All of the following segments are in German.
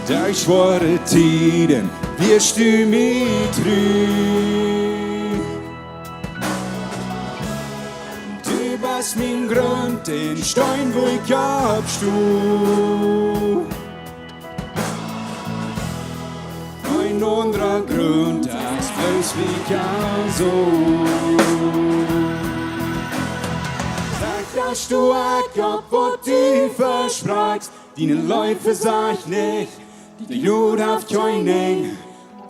durch schwere Tiden wirst du mir treu. Du bist mein Grund, den Stein, wo ich abstuhl. Ein anderer Grund, das bloß wie so. Sag, dass du Gott, wo du versprichst, deine Läufe sag ich nicht, die Not auf keinen.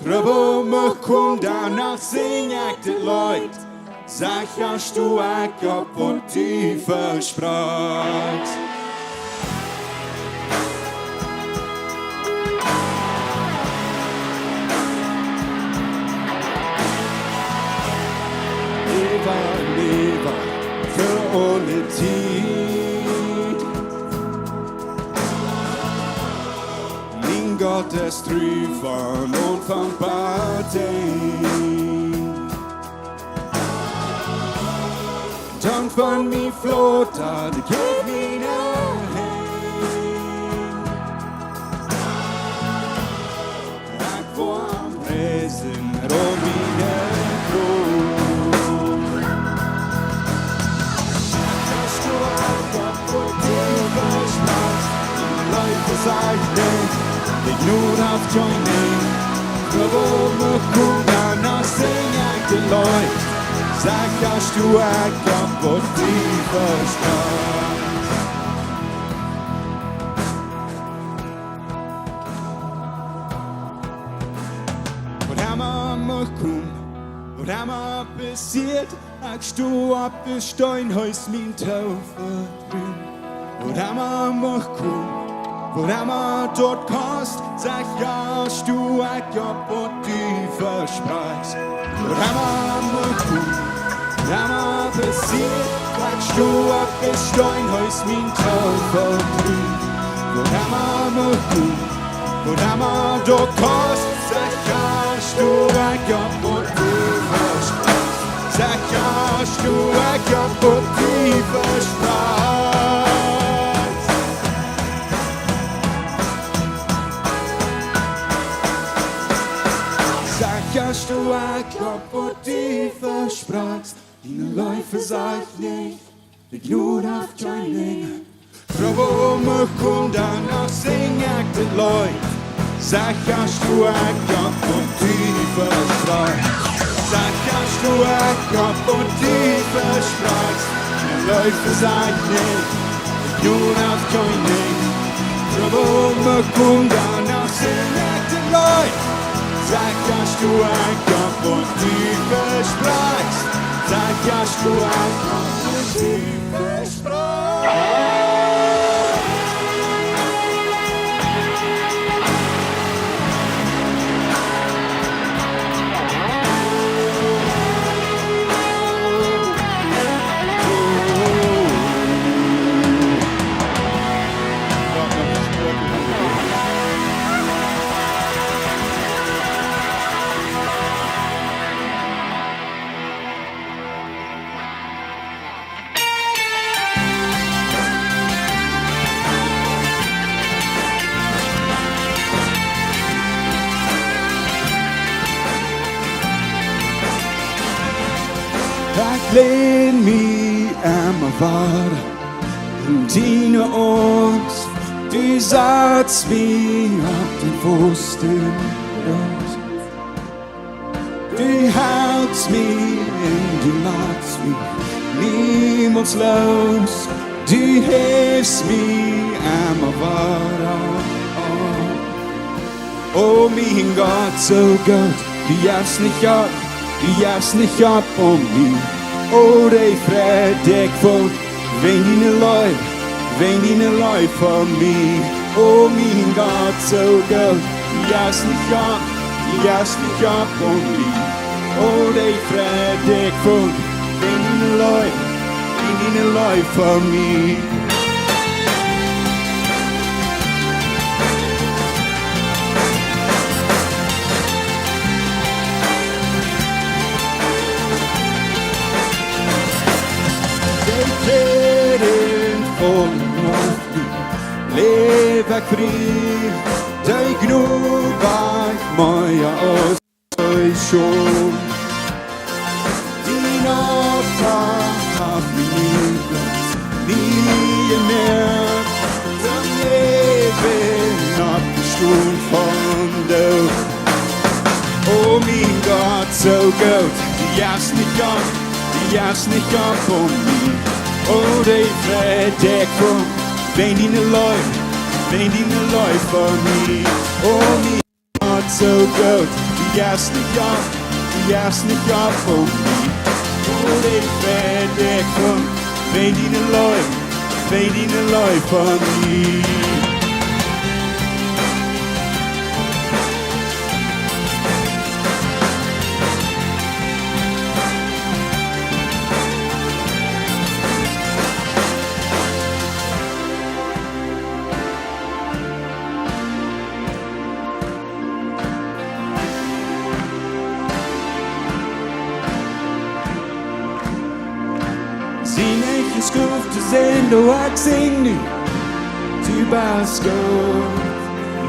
Drüber mich kommt, danach sing ich die Leute. Sag, dass du Gott, wo du versprichst. Leber für alle Zeit. Mein Gott ist treu von unfangbar. Dank von mir Flotter, die gibt mir nach heim. Dank vor am Presen, Romine Kron. Dass du Gott, wo du versprichst, die Leute sagen nicht, ich nur auf Joining. Wo mir kommt, danach sing ich die Leute. Sag, dass du Gott, wo du versprichst. Wat hammer mich kommt, wat hammer passiert, sagst du ab das Steinhaus mein Taufe drin. Wat hammer mich kommt, wat hammer dort kannst, sag, dass du Gott, wo du versprichst. Wat hammer mich kommt, hammer passiert, sagst du ab das Steinhaus mein Taufe drin. Wat hammer mich kommt, wat hammer dort kannst, sag, dass du Gott, wo du versprichst. Sag, dass du Gott, wo du versprichst. Sag, dass du Gott, wo du versprichst. Deine Läufe sag ich nicht, die Glut auf keinen. Wo mich kommt, danach sing ich die Leute. Sag, dass du Gott, wo du versprichst. Sag, dass du Gott, wo du versprichst. Deine Läufe sag ich nicht, die Glut auf keinen. Wo mich kommt, danach sing ich die Leute. Sag, dass du Gott, wo du versprichst. Sag, dass du Gott, wo du versprichst. Ich lehn mich immer weiter in deine Arms. Du setzt mich auf den Fuß den Grund. Du hältst mich und du lässt mich niemals los. Du hilfst mich immer weiter. Oh mein Gott, so gut, du gibst nicht ab. Du gibst nicht ab mich. Oh, die Freude von, wenn deine Leute von mir. Oh, mein Gott, so gut, du gibst nicht ab mich. Oh, die Freude von, wenn deine Leute von mir. Leve fri, schon. Die Opfer auf mir nie mehr. Dann Leben abgestohlen von dir. Oh mein Gott, so gut, die jaagst nicht ab von mir. Oh, die Verdeckung, wenn die ne läuft von mir. Oh mein Gott, so gut, die jaagst nicht ab von mir. Oh, die Verdeckung, wenn die ne läuft von mir. Zie netjes goed te zijn, door ik zing nu. Du bist gut,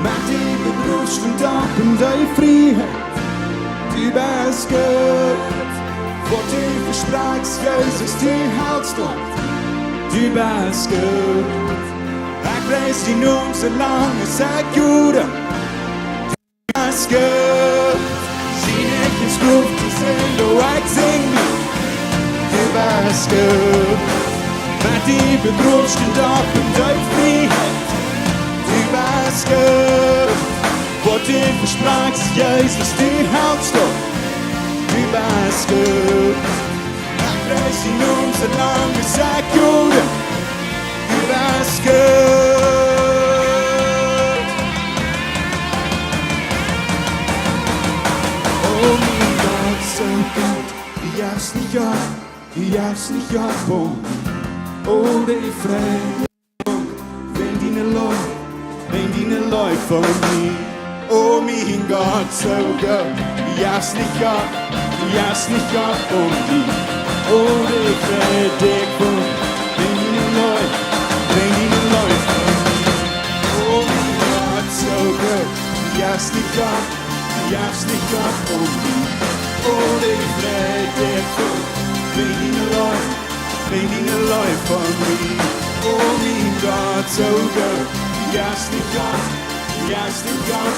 macht die Brust und ab und die Freiheit. Du bist gut, vor dir versprichst Jesus, du hältst dort. Du bist gut, ich preis dich nun so lange, sag Jude. Du bist gut, zie netjes goed te zijn, door ik zing nu. Du bist gut, macht die Brust und ab und die Freiheit. Du bist gut, vor dir versprichst Jesus, du hältst dort. Du bist gut, ich preis dich nun so lange, sag Jude. Du bist gut. Oh mein Gott, so gut, du jaagst nicht ab von mir. Oh, die Verdeckung, wenn die ne läuft von mir. Oh mein Gott, so gut, du jaagst nicht ab von mir. Oh, die Verdeckung, wenn die ne läuft von mir. Oh mein Gott, so gut, du jaagst nicht ab von mir. Oh, die Verdeckung, wenn die ne läuft von mir. Oh mein Gott, so gut, du jaagst nicht ab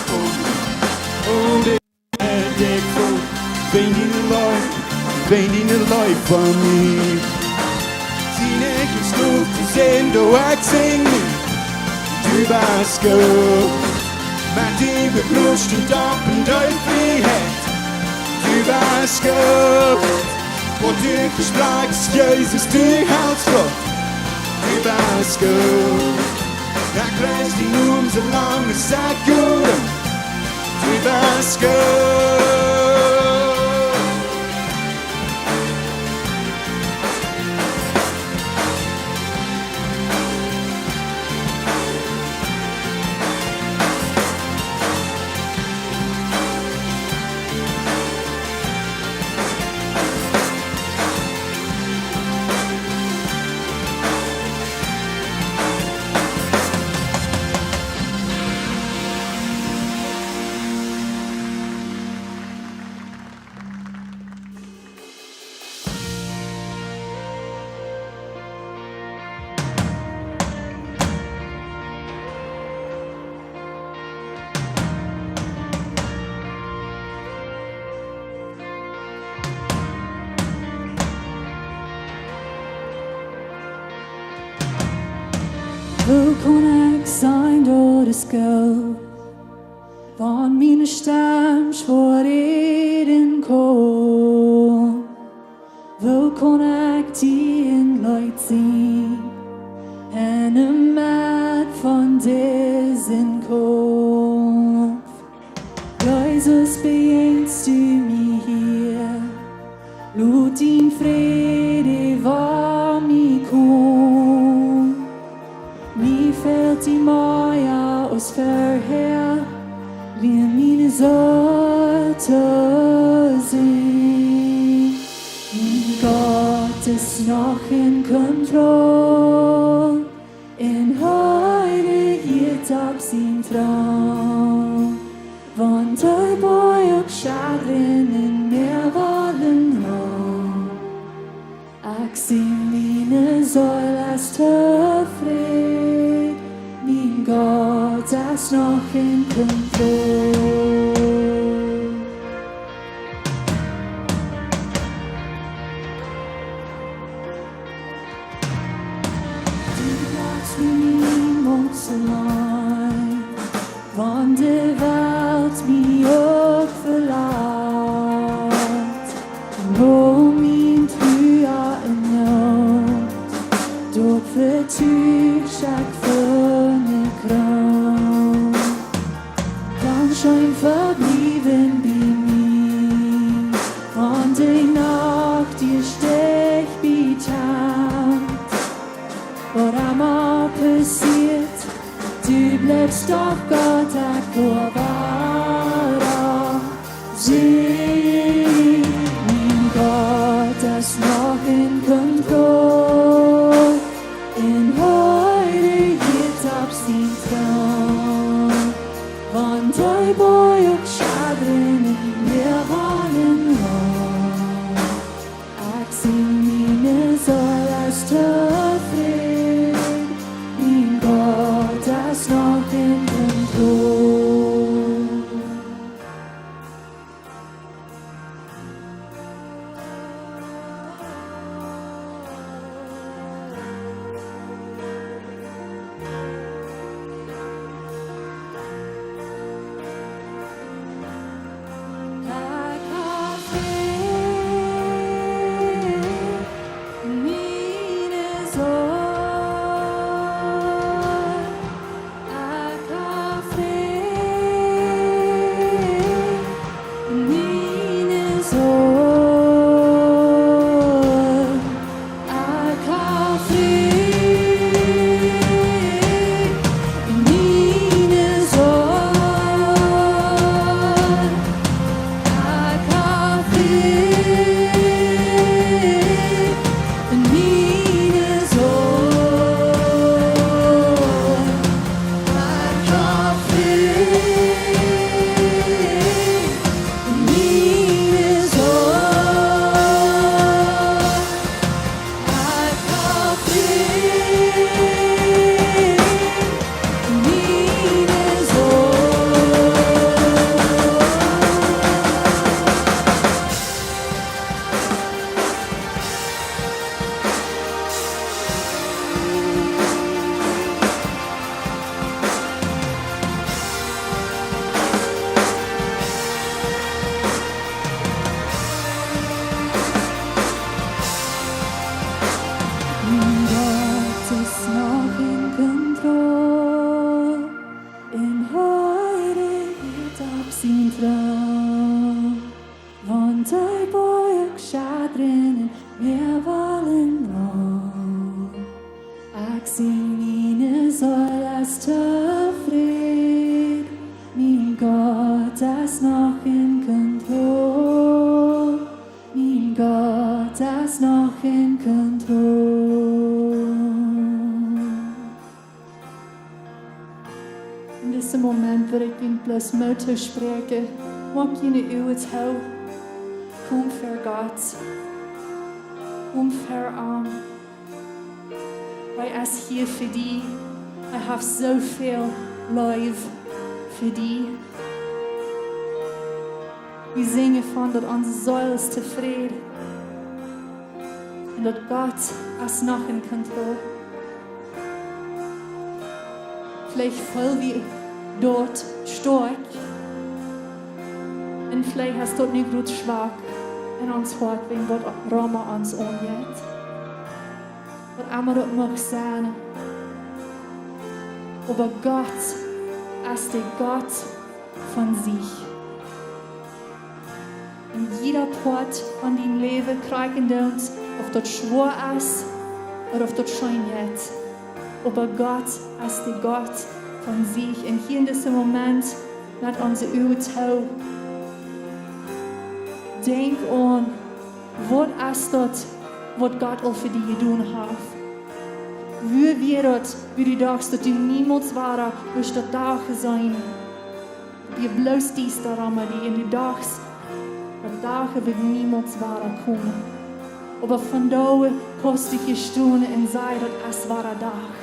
von mir. Oh, die Verdeckung, wenn die ne läuft von mir. Zie netjes goed te zijn, door ik zing nu. Du bist gut, macht die Brust und ab und die Freiheit. Du bist gut, vor dir versprichst Jesus, du hältst dort. Du bist gut, ich preis dich nun so lange, sag Jude. Du bist gut. Hoe kon ik zijn door de schuld van mijn stem schweren kom? Hoe kon ik die in light zien en een maat van deze kom? Jesus, beeenst du mich hier, lud din vrede var mig kom. Mir fällt die Mauer aus vorher, wie meine Sorte sind. Gott ist noch in Kontrolle, in heute geht ab sein Traum. Want de boy ook chagrin ist noch in Kontrolle. Du bleibst mir niemals allein, wann die Welt mich auch verlässt. Om min trua en nåd, då förtyrs jag för en kram. Kanske en förbliven vid mig, om det nacht dir stech betankt. Vad einmal passiert, du bleibst doch Gott, ich vara. Gott ist noch in Kontrolle, in Heiligkeit auf sin Thron. Von Teuboi und Schadren wir wollen lang. Ich sing meine Soll als Tefried, mein Gott ist noch in Kontrolle. In diesem Moment wil ik in plus motor spreken. Maak je uw het hou. Kom voor God. Kom voor aan. Hij is hier voor die. Hij heeft zoveel lief voor die. We zingen van dat onze ziel is tevreden. En dat God is nog in controle. Vielleicht voll wie dort stark. Und vielleicht hast du nicht gut schwach in uns Hort, wenn Gott Roma uns angeht. Was immer das mag sein. Aber Gott ist der Gott von sich. Und jeder Port von deinem Leben kriegen uns, ob das schwer ist oder ob das schön ist. Aber Gott ist der Gott von sich. Und hier in diesem Moment mit unser Urteil. Denk an, was ist das, was Gott auch für dich getan hat. Wie wir das, wie du dachtest, dass du niemals war, wirst du da sein. Wir bloß dies daran, die in die Dags, die Tage wird niemals war kommen. Aber von da kannst du dich stunden und sagen, dass es war ein Tag.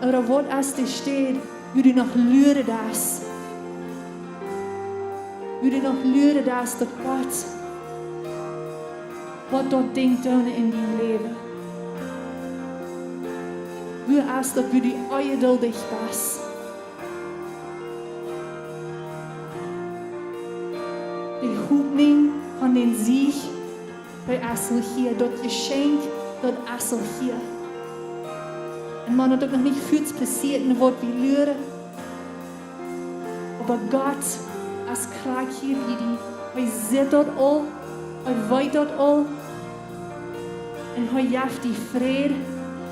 Oder wat als det steht, wie du noch lüre das. Wie du noch lüre das, dat Gott, wat dort denkt in dein Leben. Wie als dat wie du ungeduldig bist. Die Hoffnung von den Sieg bei Assel hier, dort Geschenk, dort Assel hier. Und man hat auch noch nicht viel passiert in Wort wie Lüre. Aber Gott, als Krag hier wie die, er sieht dort all, er weiß dort all. Und er jaft die Friede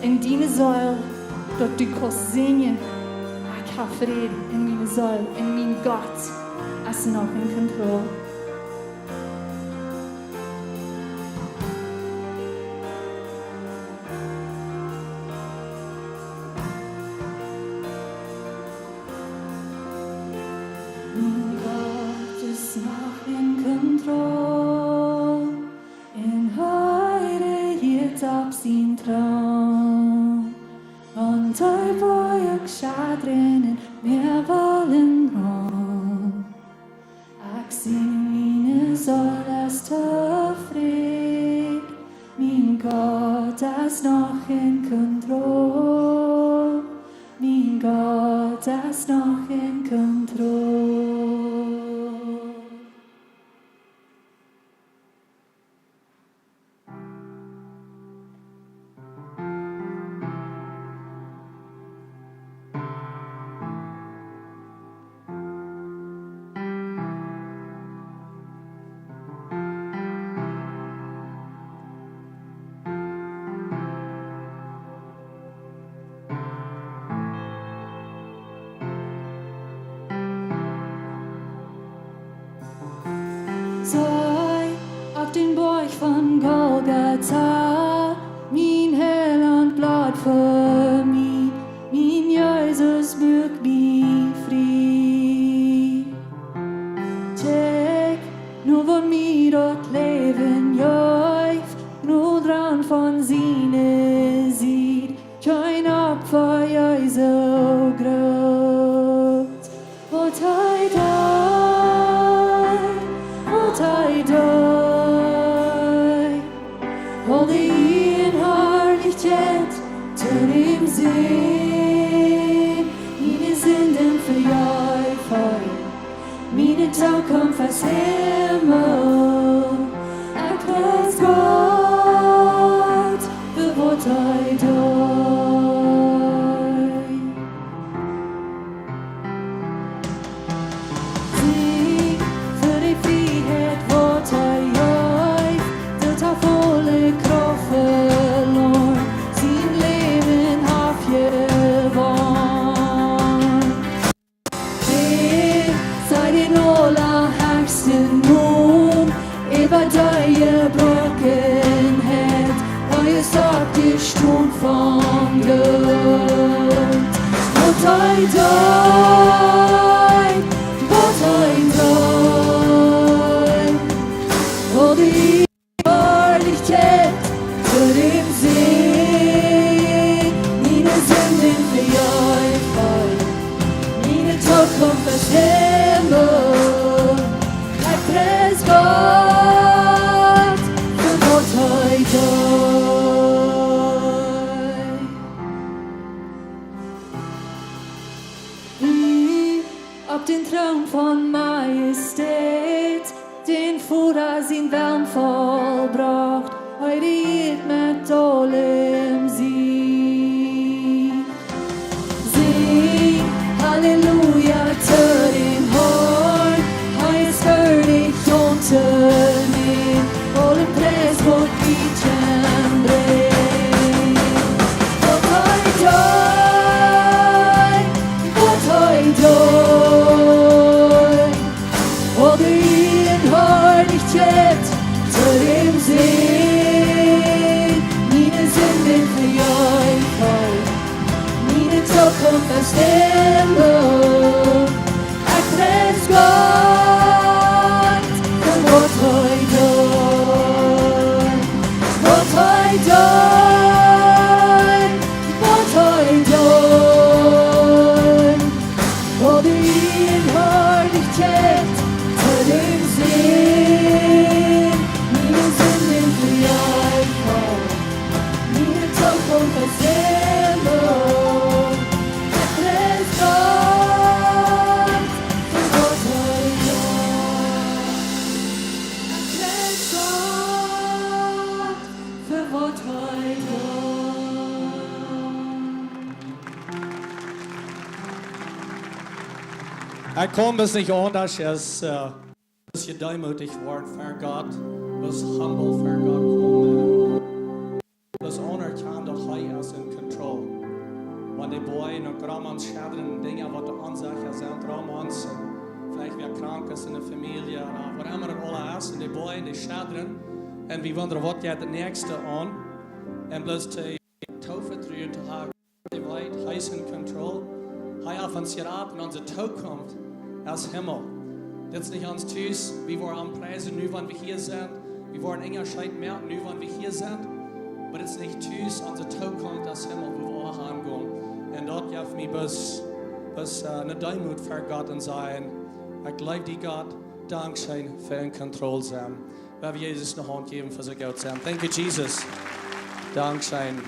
in deine Säule, dort du kannst singen, ich habe Friede in meine Säule, in mein Gott, als noch in Kontrolle. Sei auf den Berg von Golgatha, mein Heiland bleibt für mich, mein Jesus bürgt mich frei. Check, nur von mir dort leben, jäuft, nur dran von seine sieht, kein Opfer, ja so groß. What I die. Hol die in Herrlichkeit zu dem Sinn. Meine Sünden verjäufen, meine Tag kommt fast Himmel. Ich preis Gott für was Sing für die Freiheit, was volle Kraft verloren, sein Leben aufgewonnen. Sei den allerhöchsten Ruhm über deine Brockenheit, euer Sorg die Stund vom Blut. What I died, what I died, oh die zu dem See, meine Sünden verjäufen, meine Tod kommt fast Himmel. Ich preis Gott für was Wie auf den Thron von Majestät, den Führer sein Wärm vollbracht, heute mit allem Sieg. Sing Halleluja zu dem Horn, heiß würdig unternehmen, allem Preis, wo die bringt. What I die, all die in Herrlichkeit zu dem See. Meine Sünden Ich komme bis nicht anders, als dass je demütig wordt voor God, was humble voor God komen, was anerkennen dat Hij is in control. Want die boy nog ramans schaderen dingen wat de aanzeggen zijn, ramans, vielleicht wer krank ist in der Familie, oder was immer das alles ist, und die boy die schaderen, und wir wundern, was geht der nächste an, und bloß die Taufe drüben zu haben, die weit, Hij is in control, Hij auf uns geraten, und unsere Zukunft aus Himmel. Das ist nicht uns Tüß, wir wollen am Preisen, nur wenn wir hier sind. Wir wollen enger Scheit merken, nur wenn wir hier sind. Aber das ist nicht Tüß, unsere Zukunft aus Himmel, wo wir auch angehen. Und dort darf mir bis eine Demut für Gott und sein. Ich glaube die Gott, Dankeschön für den Kontrolle sein. Weil wir Jesus eine Hand geben für so Gott sein. Thank you, Jesus. Dankeschön.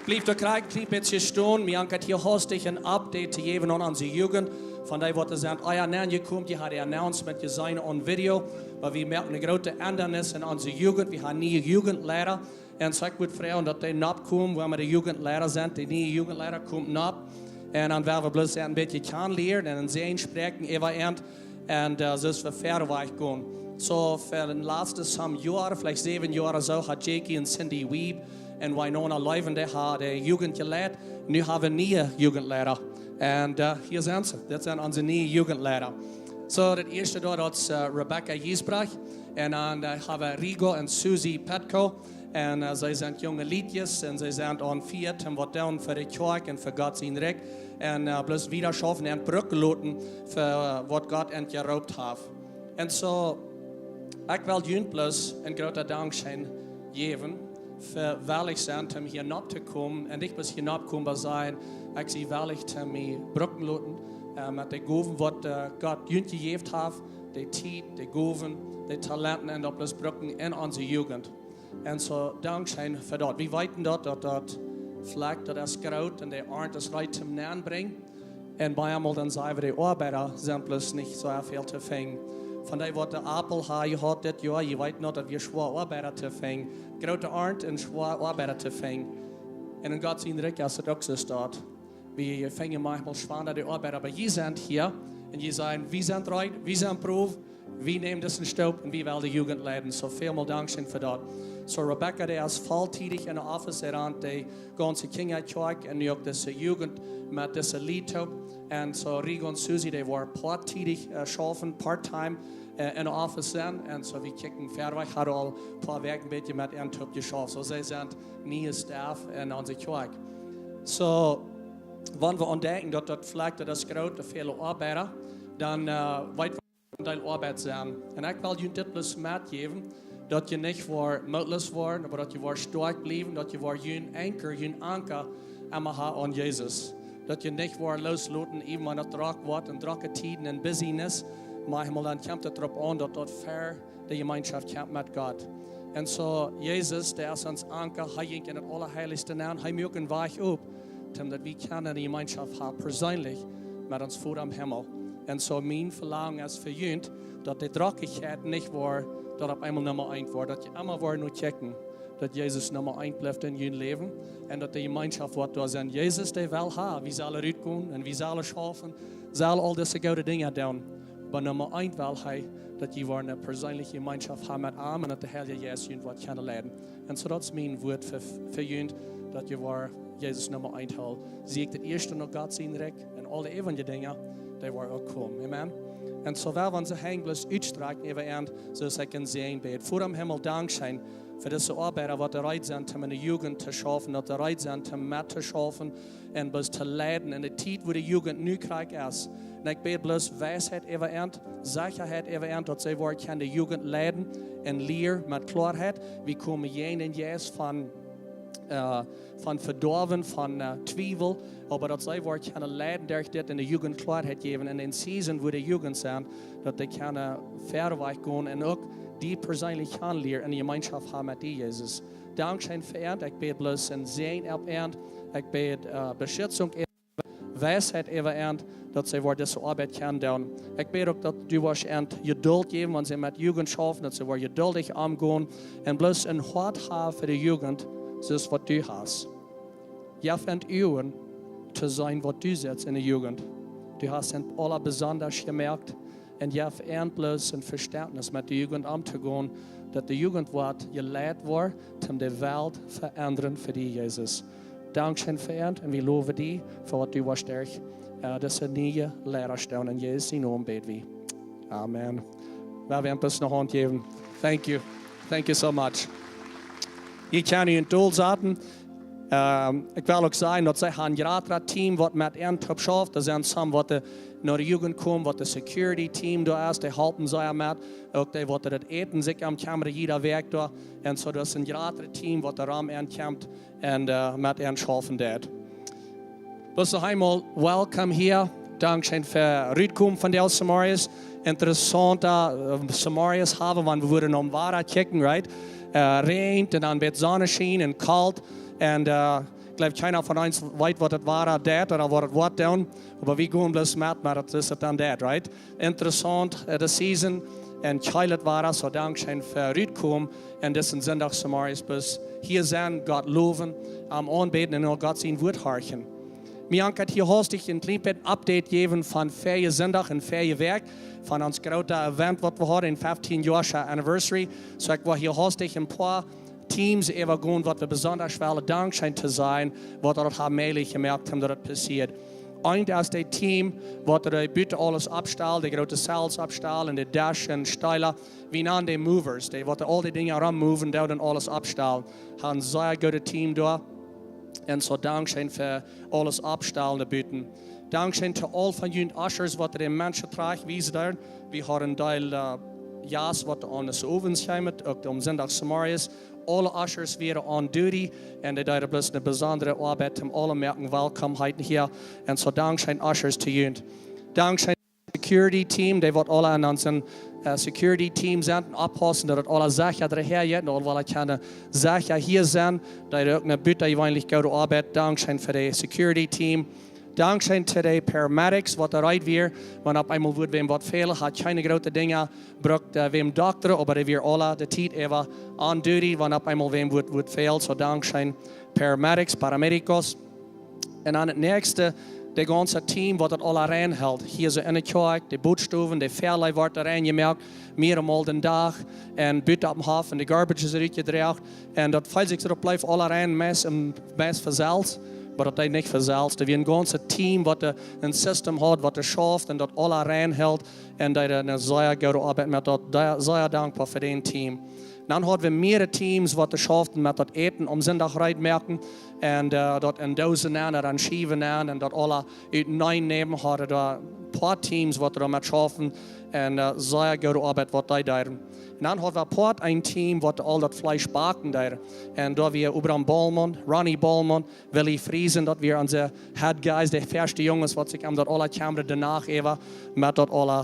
Blieb der Krieg, blieb jetzt hier stehen. Wir haben hier hostig ein Update zu geben an unsere Jugend. Von daher wird er sagen, ja, nein, ihr kommt, ihr habt ein Announcement gesehen on Video, weil wir merken eine große Ändernis in unserer Jugend. Wir haben nie Jugendlehrer. Und so ich würde fragen, dass die nachkommen, wenn wir die Jugendlehrer sind. Die neue Jugendlehrer kommen nach. Und dann werden wir bloß ein bisschen kennenlernen und sehen, sprechen, evaluieren. Und so ist wir fertig gehen. So, für den letzten Jahr, vielleicht 7 Jahre so, hat Jackie und Cindy Weeb und Winona Leuven, die haben die Jugend gelehrt. Nu haben wir nie Jugendlehrer. Und hier sind sie. Das sind unsere neue Jugendlehrer. So, das erste dort ist Rebecca Jiesbrach. Und dann haben wir Rigo und Susie Petko. Und sie sind junge Liedjes. Und sie sind an 4 was down für die Kirche und für Gott sein Recht. Und bloß wieder schaffen und Brücken loten für was Gott geraubt hat. Und so, ich will Ihnen bloß ein großer Dankeschön geben, für weil ich sind, um hier nachzukommen. Und ich muss hier nachkommen sein. Ich sehe wirklich, mir Brücken loten, mit den Gaven, was Gott Ihnen gegeben hat, die Zeit, die Gaven, die Talenten und auch das Brücken in unsere Jugend. Und so, Dankeschön für das. Wir weiten dort, dass vielleicht das Kraut und die Art das Reich zum Nähen bringen. Und bei einmal dann sagen wir, die Arbeiter sind bloß nicht so viel zu finden. Von daher wird der Apfel hat das Jahr, ihr weißt noch, dass wir schwer Arbeiter zu finden. Große Art und schwer Arbeiter zu finden. Und in Gott sein Reich ist es auch so dort. Wir fangen manchmal spannende Arbeiter, aber wir sind hier und wir sagen, wir sind reich, wir sind Prof, wir nehmen das in Staub und wir wollen die Jugend leiten. So vielen Dank für das. So Rebecca, die ist volltätig in der Office, die ganze Kinderkirche und auch diese Jugend mit dieser Liedtop. Und so Rigo und Susie, die waren parttätig schaffen, part-time in der Office sind. Und so wir kicken fertig, hat all ein paar Werke ein bisschen mit ihrem Top geschafft. So sie sind nie Staff in unserer Kirche. So, wenn wir entdecken, dass das vielleicht das große viele Arbeiter, dann weit Teil Arbeit sein. Und ich will Ihnen das bloß mitgeben, dass ihr nicht mutlos waren, aber dass ihr stark blieben, dass ihr ein Anker immer an Jesus. Dass ihr nicht loslassen, eben wenn es drauf wird und drauf Tiden und Business, manchmal dann kommt es darauf an, dass dort fair die Gemeinschaft kommt mit Gott. Und so, Jesus, der ist uns Anker, er ging in den Allerheiligsten an, er mögt einen Weg auf, damit wir können die Gemeinschaft haben, persönlich mit uns vor am Himmel. Und so mein Verlangen ist für ihn, dass die Dreckigkeit nicht war, dass auf einmal Nummer 1 war, dass ihr immer nur checken, dass Jesus Nummer 1 bleibt in ihrem Leben und dass die Gemeinschaft wird da sein. Jesus, der will haben, wir sollen rausgehen und wir sollen schaffen, sollen all diese guten Dinge tun. Aber Nummer 1 will er, dass ihr eine persönliche Gemeinschaft haben mit ihm und dass der Herr Jesus ihn wird kennenlernen. Und so das ist mein Wort für ihn, dass ihr Jesus Nummer 1 hält. Sie das erste noch Gott sein Recht und alle evangelische Dinge, die waren auch kommen. Amen. Und so werden wir hängen, bloß ausstrecken, eben, so dass ich kann sehen, bet. Vor dem Himmel Dankeschön für diese Arbeiter, die bereit sind, um in der Jugend zu schaffen, die bereit sind, um mit zu schaffen und bloß zu leiden in der Zeit, wo die Jugend neu kriegt ist. Und ich bete bloß Weisheit, Sicherheit, dass sie wollen, die Jugend leiden und lehren mit Klarheit. Wir kommen jenen jetzt von Verdorben, von Zweifel, aber dass sie können leiden, durch das in der Jugend Klarheit geben, in den Season, wo die Jugend sind, dass sie können Fahrweg gehen und auch die persönlich kennenlernen in die Gemeinschaft haben mit dir, Jesus. Dankeschön für Ernt, ich bete bloß in Sehen ab Ernt, ich bete Beschützung, Weisheit über Ernt, dass sie diese Arbeit können. Ich bete auch, dass du Ernt Geduld geben, wenn sie mit Jugend schaffen, dass sie geduldig umgehen und bloß ein Hort haben für die Jugend, so ist, was du hast. Ja, fängt üben, zu sein, was du setzt in der Jugend. Du hast ihn alle besonders gemerkt. Und ja, endlos ein Verständnis mit der Jugend umzugehen, dass die Jugend wird geleitet war, um die Welt zu verändern für die Jesus. Dankeschön für ihn und wir loben dich für was du warst. Das ist eine neue Lehrerstelle in Jesu Namen beten wir. Amen. Wir werden uns noch Hand geben. Thank you. Thank you so much. Ich kann Ihnen Doel sagen. Ik wil ook zeggen dat zij een groot team wat met een top schafft. Er zijn some wat naar de jugend komen, wat de security team daar is, die helpen zij met. Ook die wat het eten zich aan kamer jeder werk daar. En zo dat is een groot team wat er aan komt en met een schaffen dat. Dus nog eenmaal welkom hier. Dankzij voor Rüdkum van de Samariërs. Interessant Samariërs hebben, want we worden om waarheid kijken, right? Regent en dan met zonneschijn en koud. En ik geloof keiner van ons weet wat het war, dat of wat het wordt dan. Maar we gaan bloos met, maar het is het dan dat, right? Interessant, de season. En keilet war, so dankzij voor Rüdkum. En dit is een zondag Samariërs bus. Hier zijn, God loven, am aanbeten en God zijn woord harken. Mir hat hier hostig ein kleines Update geben von Ferien Sonntag und Ferienwerk von uns großen Event, was wir haben, in 15 Jahre Anniversary. So ich war hier hostig ein paar Teams übergehen, was wir besonders dankbar scheint zu sein, was wir haben möglich gemerkt haben, dass das passiert. Ein aus dem Team, was wir bitte alles abstellen, die große Cells abstellen, und die Dash und Steiler, wie nennen die Movers, die was all die Dinge rummoven, die dann alles abstellen, haben sehr gutes Team da. En zo dankzij voor alles abstellen bieten. Dankzij voor al van jullie ushers wat de mensen traag wie ze daar. We hebben een deel jas wat aan de ovens komen, ook om zondag Samariërs. Alle ushers waren on duty en die deden plus een bijzondere arbeid om alle merken welkomheid hier. En zo dankzij ushers te jullie. Dankzij security team, die wat alle aan onze security team zijn oppassen, dat het alle zaken erheen gaat, dat alle kunnen zaken hier zijn, dat er ook een buiten eigenlijk goede arbeid, dankzij voor de security team. Dankzij voor de paramedics, wat eruit weer, want op eenmaal wordt we wat veel, had geen grote dingen, brukt we dokter, maar we alle de tijd even on duty, want op eenmaal we wordt veel, zo dankzij paramedics, paramedicos. En aan het nächste, de ganze team wat het alle reinhält. Hier zo in de kerk, de bootstoven, de verlei wordt erin gemerkt, meermaal den dag. En buiten op de haven, de garbage is eruit gedraaid. En dat valt zich erop blijft alle rein meest verzeld. Maar dat is niet verzeld. Er is een ganze team wat een systeem had, wat er schaft en dat alle reinhält. En dat een zeer goede arbeid met dat. Zeer dankbaar voor dat team. Dan hadden we meerdere teams wat er schaften met dat eten om zondag merken. En dat in dozen aan, en schieven aan. En dat alle uit 9 nemen hadden daar een paar teams wat er met schaffen. En zeer goede arbeid wat die deden. En dan hadden we apart een team wat al dat vlees bakken deden. En daar weer Abraham Balman, Ronnie Balman, Willy Friesen, dat weer onze head guys, de eerste jongens wat zich aan dat alle kameren daarna even met dat alle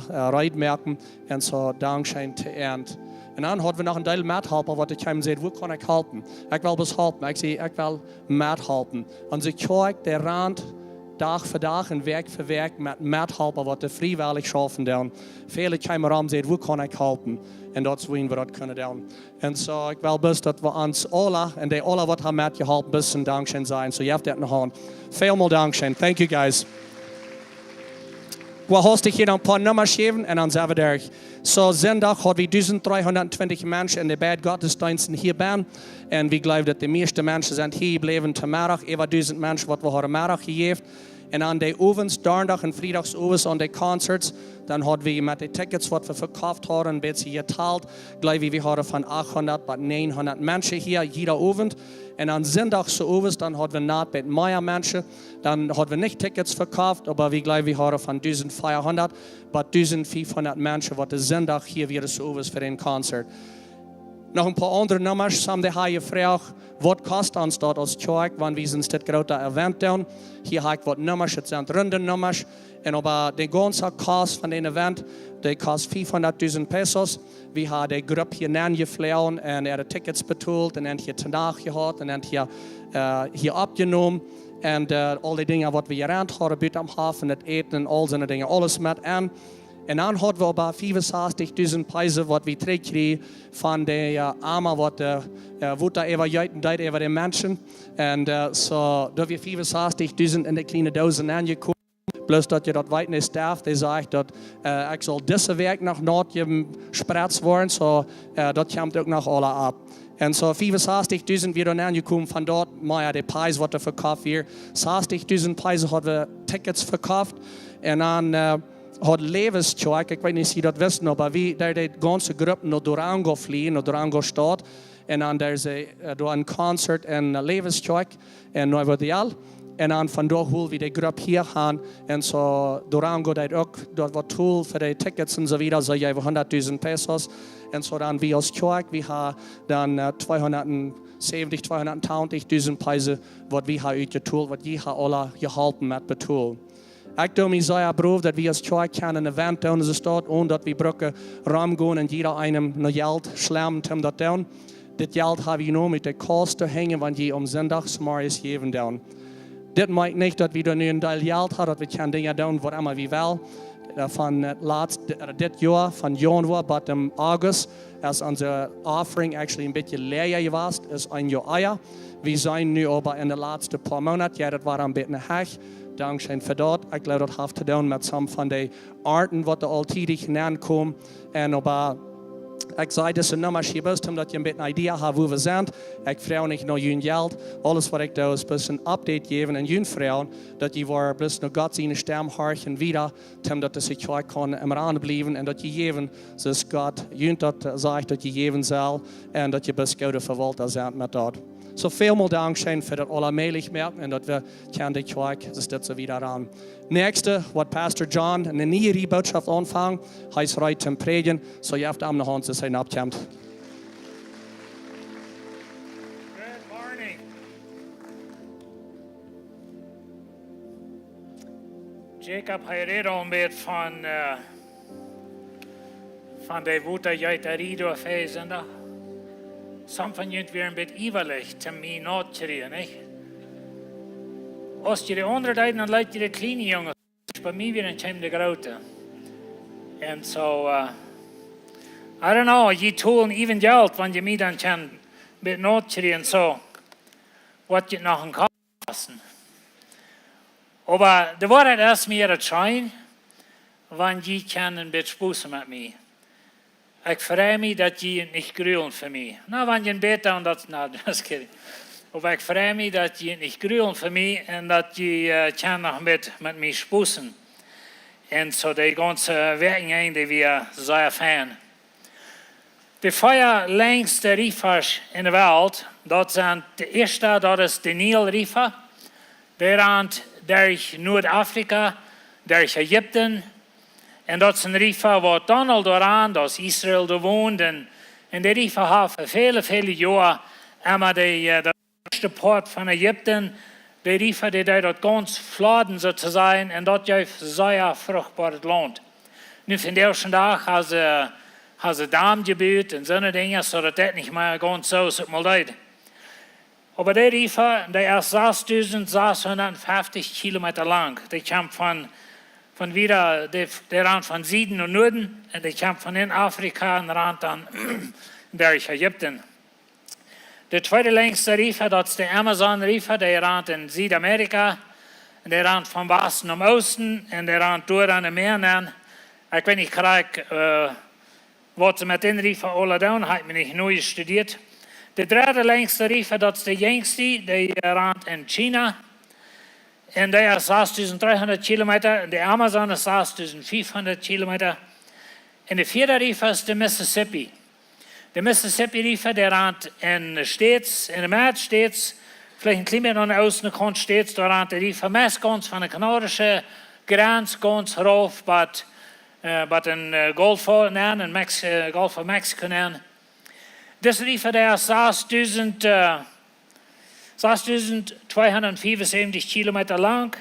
merken. En zo dankzij te eind. En dan hadden we nog een deel methelpen, wat ik hem zei, hoe kan ik helpen? Ik wil best helpen. Ik zei, ik wil methelpen. Onze kerk, de rand, dag voor dag en werk voor werk met methelpen, wat de vrijwillig schaffen doen. Vele komen aan en zeggen, hoe kan ik helpen? En dat is hoe we dat kunnen doen. En zo, ik wil best dat we ons alle, en die alle wat hebben met geholpen, best een dankzij zijn. Zo, je hebt dat nog aan. Veel dankzij. Thank you guys. Ik wil hostig hier een paar nummers geven en dan zijn we daar. Zo zondag hadden we 1320 mensen in de bedgottesdiensten hier bij. En we geloven dat de meeste mensen zijn hier gebleven vanmiddag. Over 1000 mensen wat we hadden middag gegeven. En aan de ovens, donderdag en vrijdagsovens aan de concerts, dan hadden we met de tickets wat we verkauft hadden, een beetje geteld. Geloof we hadden van 800 tot 900 mensen hier, jeder ovend. En aan zondagsovens, dan hadden we naad met meer mensen. Dan hadden we niet tickets verkauft, maar we geloven we hadden van 1400 tot 1500 mensen wat de zondag hier weer zo ovens voor een concert. Nog een paar andere nummers. Some die hebben gevraagd, wat kost ons dat als kerk, want we zijn dit grote event doen. Hier heb ik wat nummers, het zijn runde nummers. En op de ganze kost van het event, die kost 500.000 pesos. We hebben de groep hier neergevlogen en de tickets betaald en dan hier vandaag gehad en dan hier opgenomen. En al die dingen wat we hier aan hadden, buiten am haven, het eten en al zijn dingen, alles met aan. En dan hadden we aber 65.000 prijzen wat we terugkregen van de armen wat daar even juiten deed over de mensen. En zo, daar we 65.000 in de kleine dozen aangekomen. bloß dass je dat weit nicht darf, die sagt, dass ich soll diese Werk nach Nord gespratzt worden, so dat kommt auch nach alle ab. En so 65.000 wir dann angekommen von dort, maar der Preis wurde verkauft hier. 60.000 Preise haben wir Tickets verkauft. Und dann hat Lebenscheck, ich weiß nicht, ob Sie das wissen, aber wie der die ganze Gruppe nach Durango fliehen, nach Durango Stadt. Und dann da ist ein Konzert in Lebenscheck in Nuevo-Dial. Und dann von dort holen wir die Gruppe hier an. Und so Durango, dort war Tool für die Tickets und so weiter, so ja 100.000 Pesos. Und so dann wir als Kirche, wir haben dann 270.000 Preise, was wir haben uitgetoeld, was wir alle geholfen mit betoel. Ich doe mij zeer beroep dat we als Kirche een event doen in de stad, en dat we bruggen ramgaan en jeder einem nog geld slammen om dat doen. Dit geld hebben we nu met de kosten hangen, want je zondags maar is geven doen. Dit maakt niet dat we nu een deel geld hebben, dat we kunnen dingen doen wat immer we willen. Van dit jaar, van januari tot august, is onze offering actually een beetje leer geweest, is een jaar eier. We zijn nu aber in de laatste paar maanden, ja dat was een beetje heg. Dankzij voor dat. Ik geloof dat heeft te doen met some van de arten wat er altijd genannt komen. En aber ik zei dus een nummer gebust, omdat je een beetje een idee hebt hoe we zijn. Ik vraag niet naar jullie geld. Alles wat ik doe is een update geven aan jullie vrouwen. Dat je waar plus naar God zijn stem harken wieder. Dat de situatie kan aan blijven. En dat je geven, zoals God jullie dat zegt dat je geven zal. En dat je beschouwde verwalter zijn met dat. So vielmal Dankeschön für das allmählich merken und dass wir können die Kirche, das ist so wieder an. Nächste, was Pastor John eine neue Botschaft anfangen, heißt Reit zum Predigen, so ihr habt am nach uns, dass er abkommt. Good morning. Jacob har redan bett van de woede juiterie door feestende. Som van jullie weer een beetje iwerlig te mij noodkrijgen, niet? Als je de andere tijd, dan laat je de kleine jongens. Bij mij weer een time de grote. En zo, I don't know, je toelen even geld, want je mij dan kan een beetje noodkrijgen, zo. Wat je nog een kan lassen. Maar de waarheid is meer het schijn, want je kan een beetje spoesen met mij. Ik vrij me dat je het niet gruwelt voor mij. Nou, wanneer je een beetje aan dat... Nou, dat is kidding. Maar ik vrij me dat je het niet gruwelt voor mij en dat je kan nog een beetje met mij spoesen. En zo de ganze werking einde weer zeer fijn. De 4 längste Riefasch in de wereld, dat zijn de eerste, dat is de Nil-Riefer. Die rand durch Noord-Afrika, durch Egypten. En dat is een Riefer waar Donald dooraan, dat is Israël daar woont. En de Riefer heeft vele jaren. Maar de eerste poort van Egypten, de Riefer die dat ganz vladen zo te zijn. En dat juist zeer vruchtbaar het land. Nu van de eerste dag hebben ze dam gebouwd en zo'n dingen, zodat dat niet meer ganz zo is het mal deed. Maar de Riefer, die is 6.650 kilometer lang. Die komt van wieder, der Rand von Süden und Norden, und der kommt von in Afrika und Rand dann durch Ägypten. Der zweite längste Riefer, das ist der Amazon-Riefer, der Rand in Südamerika, und der Rand vom Westen und Osten, und der Rand durch an den Meeren. Ich weiß nicht gerade, was sie mit den Riefer alle tun, hat mir nicht neu studiert. Der dritte längste Riefer, das ist der jüngste, der Rand in China. En der is 6.300 kilometer, en de Amazon is 6.500 kilometer. En de vierde Riefer is de Mississippi. De Mississippi Riefer, der rand in de maart steeds, vielleicht ein klein bisschen an außen kommt, steeds, da rand der Riefer meist ganz von der kanadische Grenze ganz rauf, but in Gulf of Mexico nennen. Das Riefer, der ist 6.275 Kilometer lang.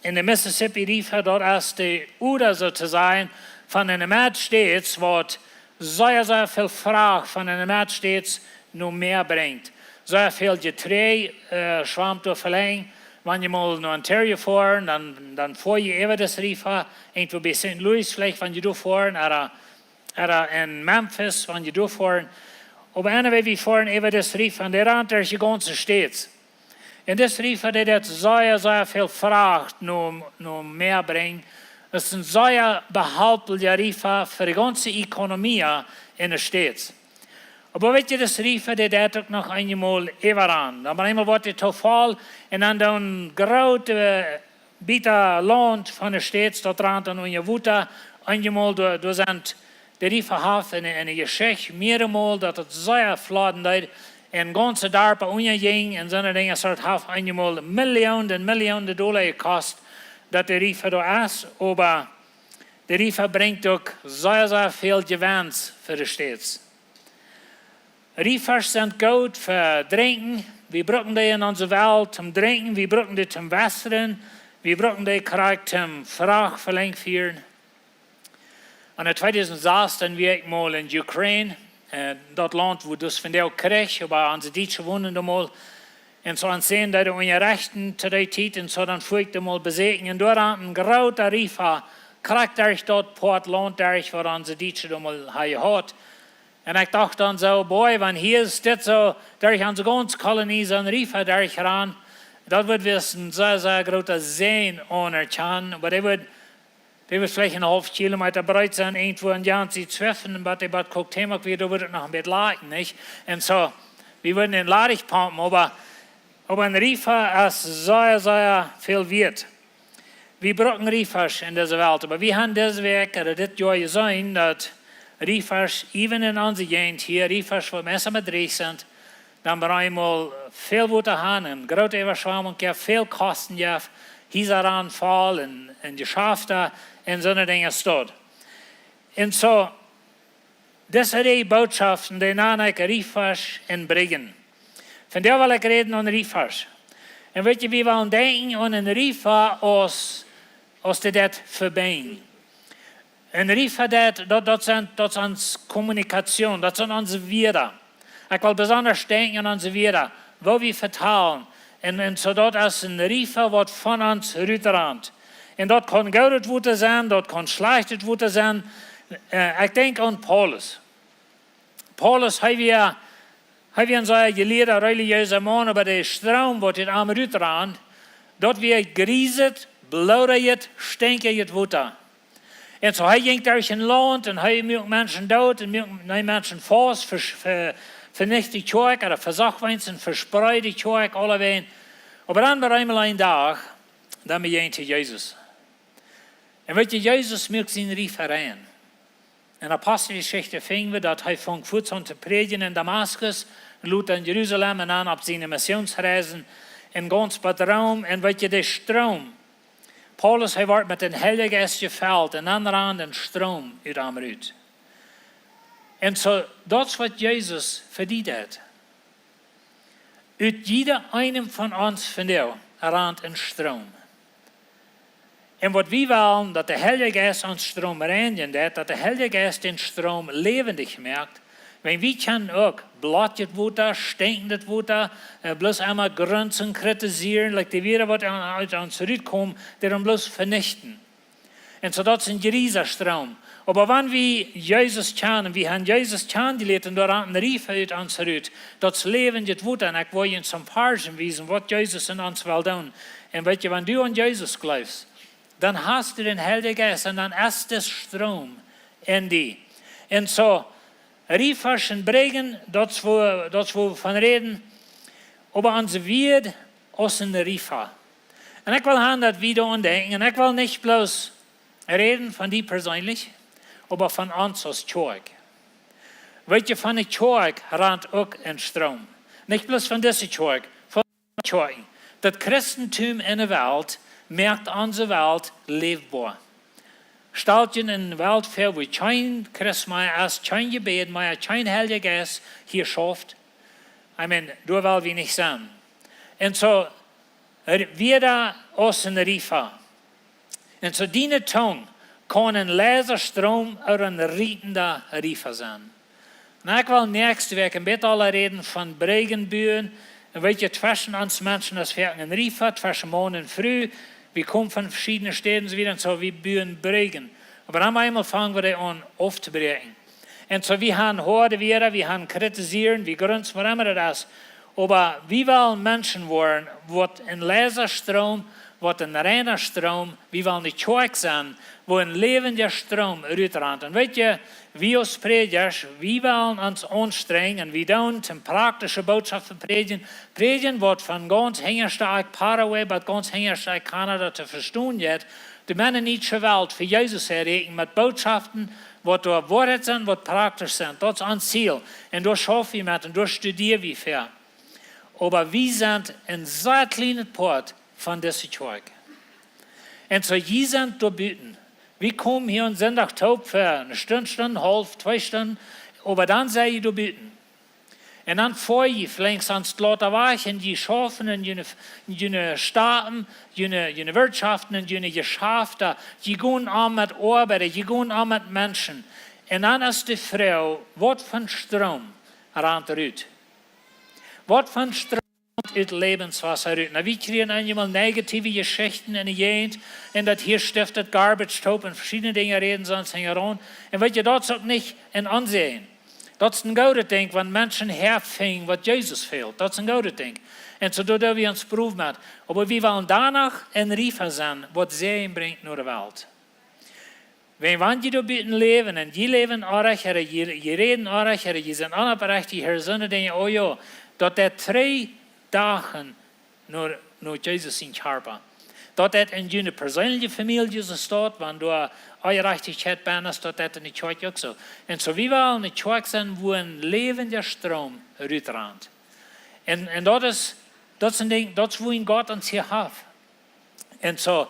In der Mississippi Riefer, dort ist die Uder sozusagen von den States, was sehr, sehr viel Fracht von den States noch mehr bringt. Sehr viel Getreide schwammt durch verlängert. Wenn je mal naar Ontario fahren, dann fuhr je über das Riefer, irgendwo bei St. Louis vielleicht, wenn je durchfahren, oder in Memphis, wenn je durchfahren. Aber anyway, wir fahren über das Riefer, und der Rand ist die ganze Stadt. En das Riefer, der sehr viel fragt, nur mehr bringt. Das ist ein sehr behauptlicher Riefer für die ganze Ökonomie in der Stadt. Aber weet je, das Riefer, der ook noch einmal überan. Dan einmal wordt het te vol en dan een grote bieter land van de Stadt, dat rand aan je woede, einmal door zijn de Riefer haft in een geschicht, meermaal dat het zeer vloeden deed. En ganze dorpen ging en zo'n dingen soort haft einmal miljoenen dollar gekost dat de Riefer daar is. Maar de Riefer brengt ook zeer veel gewinst voor de Stadt. Riefers sind gut für Trinken. Wir brauchen die in unserer Welt zum Trinken. Wir brauchen die zum Wässern. Wir brauchen die korrekt zum Fracht verlängert führen. Und in 2016 war ich mal in Ukraine, das Land, wo das von der Krieg, aber unsere Deutschen wohnen da mal. Und so ansehen, dass unsere Rechten zu der Zeit, und so dann fuhr ich da mal besegen. Und dort ein großer Riefer, kriegt durch dort Portland durch, wo unsere Deutschen da mal hat. En ik dacht dan zo, boy, want hier is dit zo, durch onze ganze kolonie zo'n Riefer durchgaan, dat wordt weer een zeer grote zee ondergaan, maar die wordt vielleicht een half kilometer breed zijn, irgendwo in Jansi treffen, maar die wat guckt hem ook weer, da wordt het nog een beetje laten, niet? En zo, we worden in Ladig pumpen, aber een Riefer is zeer veel wert. We brauchen Riefers in deze wereld, aber we hebben deze week, oder dit jaar gezien, dat Riefers, even in onze gegend hier, Riefers, waar mensen met drie zijn, dan bereiden we veel water aan, een grote overschwamming, veel kosten, hier aanval en geschäften en zo'n dingen staat. En zo, deze die boodschappen, die naam ik Riefasch Brigjen. Van daar wil ik reden aan Riefasch. En weet je, we willen denken aan een Riefer als die dat verbindt. En Riefer, dat is onze communicatie, dat zijn onze woorden. Ik wil besonders denken aan onze woorden, wat we vertalen. En zodat als een Riefer wat van ons uiteraard. En dat kan goed woorden zijn, dat kan slecht woorden zijn. Ik denk aan Paulus. Paulus, hij een zo'n geleerde religieuze man, maar de stroom wordt het aan uiteraard. Dat we griezen, bloedigheid, stinken woorden. En zo hij ging durch een land en hij maakt mensen dood en maakt mensen vast, vernichtet die kerk, oder verzagt mensen, verspreidt die kerk, alleween. Maar dan bij eenmaal een dag, dan begint Jezus. En weet je, Jezus maakt zijn Riefer rein. In de Apostelgeschichte vingen we dat hij van voet aan te predigen in Damaskus, en loopt in Jeruzalem en aan op zijn missionsreizen in ganz Rome. En weet je, de stroom. Paulus, hij wordt met een heilige geest gevuld en dan aan een stroom uit hem uit. En zo, dat is wat Jezus verdiend heeft. Uit jeder einem van ons vandaag raant een stroom. En wat we willen, dat de heilige geest ons stroom reinigen, dat de heilige geest den stroom levendig maakt. Want we kunnen ook bladjes water, stinkend water, bloß einmal grunzen, kritisieren, like die weer wat uit ons uitkomt, die dan bloß vernichten. En zo dat is een Jeruzalem-stroom. Maar wanneer we Jezus kennen, we hebben Jezus kennengelernt en door een rief uit ons uit, dat is levend water. En ik wil je een paar wijzen wat Jezus in ons wil doen. En weet je, wanneer du aan Jezus gelooft, dan hast du den Heilige Geist en dan is de stroom in die. En zo, Riefasch Brigjen, dat is waar we van reden, over onze wereld als een Riefer. En ik wil aan dat we daar denken, en ik wil niet bloos reden van die persoonlijk, maar van ons als kerk. Weet je, van de kerk raadt ook een stroom. Niet bloos van deze kerk, van de kerk. Dat Christentum in de wereld maakt onze wereld leefbaar. Stelt je een wereld voor waar geen Christ meer is, geen gebed meer, geen heilige geest hier schafft. I mean, daar willen we niet zijn. En zo, we daar als een Riefer. En zo, die tong kan een laserstroom uit een rietende Riefer zijn. En ik wil nächste week een beetje alle reden van Brigjenburen. En weet je, tussen ons mensen is een Riefer, tussen morgen en vroeg. We komen van verschillende steden wieder und so, wie buren Brigjen. Aber dann einmal fangen wir an aufzubrechen. Und so, wir haben Horde wieder, wir haben kritisieren, wir grunzen, was immer das ist. Aber wie wollen Menschen werden, wird ein leeser Strom, wird ein reiner Strom, wie wollen die Kirche sein, wo ein lebender Strom rüberrennt. Und weißt du, wir als Predigers, wir wollen uns anstrengen, wir tun zum praktischen Botschaften predigen. Predigen wird von ganz Hintersteig Paraguay bis ganz Hintersteig Kanada zu verstehen jetzt. Die Männer nicht gewählt für Jesus herreden mit Botschaften, was durch Worte sind, was praktisch sind. Das ist ein Ziel. Und durch schaffen wir mit und durch studieren wir viel. Aber wir sind ein sehr kleiner Part von dieser Kirche. Und so, wir sind da bitten. Wir kommen hier am Sonntag taub für eine Stunde, halb, 2 Stunden, aber dann sei ich da bitten. Und dann vor je flängst ans Lauter weichen, die schaffen in jene Staaten, jene Wirtschaften, in jene Geschäfte, die gehen an mit Arbeiter, die gehen an mit Menschen. Und dann ist die Frau, was von Strom rannt rüt. Was von Strom uit Lebenswasser uit. Nou, wir kriegen einmal negative Geschichten in der Gegend und das hier stiftet Garbage Top und verschiedene Dinge reden sonst heran. Und weißt du, das ist auch nicht ein Ansehen. Das ist ein gutes Ding, wenn Menschen herfingen, was Jesus fehlt. Das ist ein gutes Ding. Und so tun wir uns Proof mit. Aber wir wollen danach ein Riefer sein, was Sehen bringt nur der Welt. Wenn die da bitten leben und die leben anreichere, die reden anreichere, die sind anerberechtigt, die Söhne denken, oh ja, dass der 3 Dagen nur Jesus in Körper. Dass das in deiner persönlichen Familie so steht, wenn du Gerechtigkeit bist, dass das in der Kirche auch so. Und so wie wir eine Kirche sind, wo ein lebender Strom rüberrennt. Und das ist ein Ding, das wo Gott uns hier hat. Und so,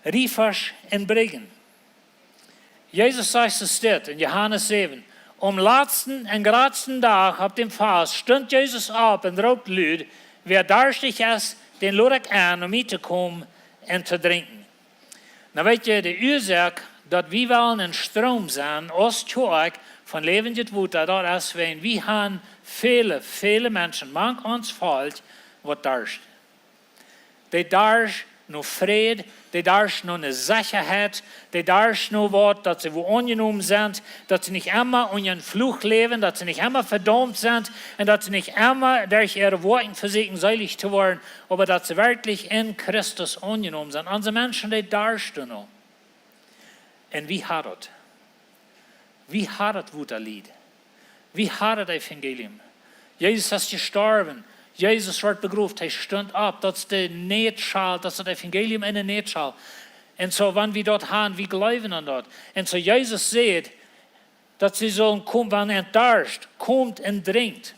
Riefasch Brigjen. Jesus sagt es dort in Johannes 7. Am letzten und geradsten Tag auf dem Fast stund Jesus auf und roept luid, wer durstig ist, den lade ich an, um hier zu kommen und zu trinken. Nou weet je, de Ursache, dass wir wollen ein Strom sein, als Kirche von lebendig Wasser, das ist, wenn wir haben viele Menschen, manch uns falsch, was durst. Die durst noch Frieden, die darfst noch eine Sicherheit, die darfst noch was, dass sie wo angenommen sind, dass sie nicht immer unter Fluch leben, dass sie nicht immer verdammt sind und dass sie nicht immer durch ihre Worte versuchen, selig zu werden, aber dass sie wirklich in Christus angenommen sind. Unsere Menschen, die darfst du noch. Und wie hat es? Wie hat es, wo das Lied? Wie hat das Evangelium? Jesus ist gestorben. Jesus wird begraven, er stond ab. Das ist der Nähtschal, das ist das Evangelium in der Nähtschal. Und so, wenn wir dort haben, wir glauben an dort. Und so, Jesus sagt, dass sie sollen kommen, wenn er durst, kommt und trinkt.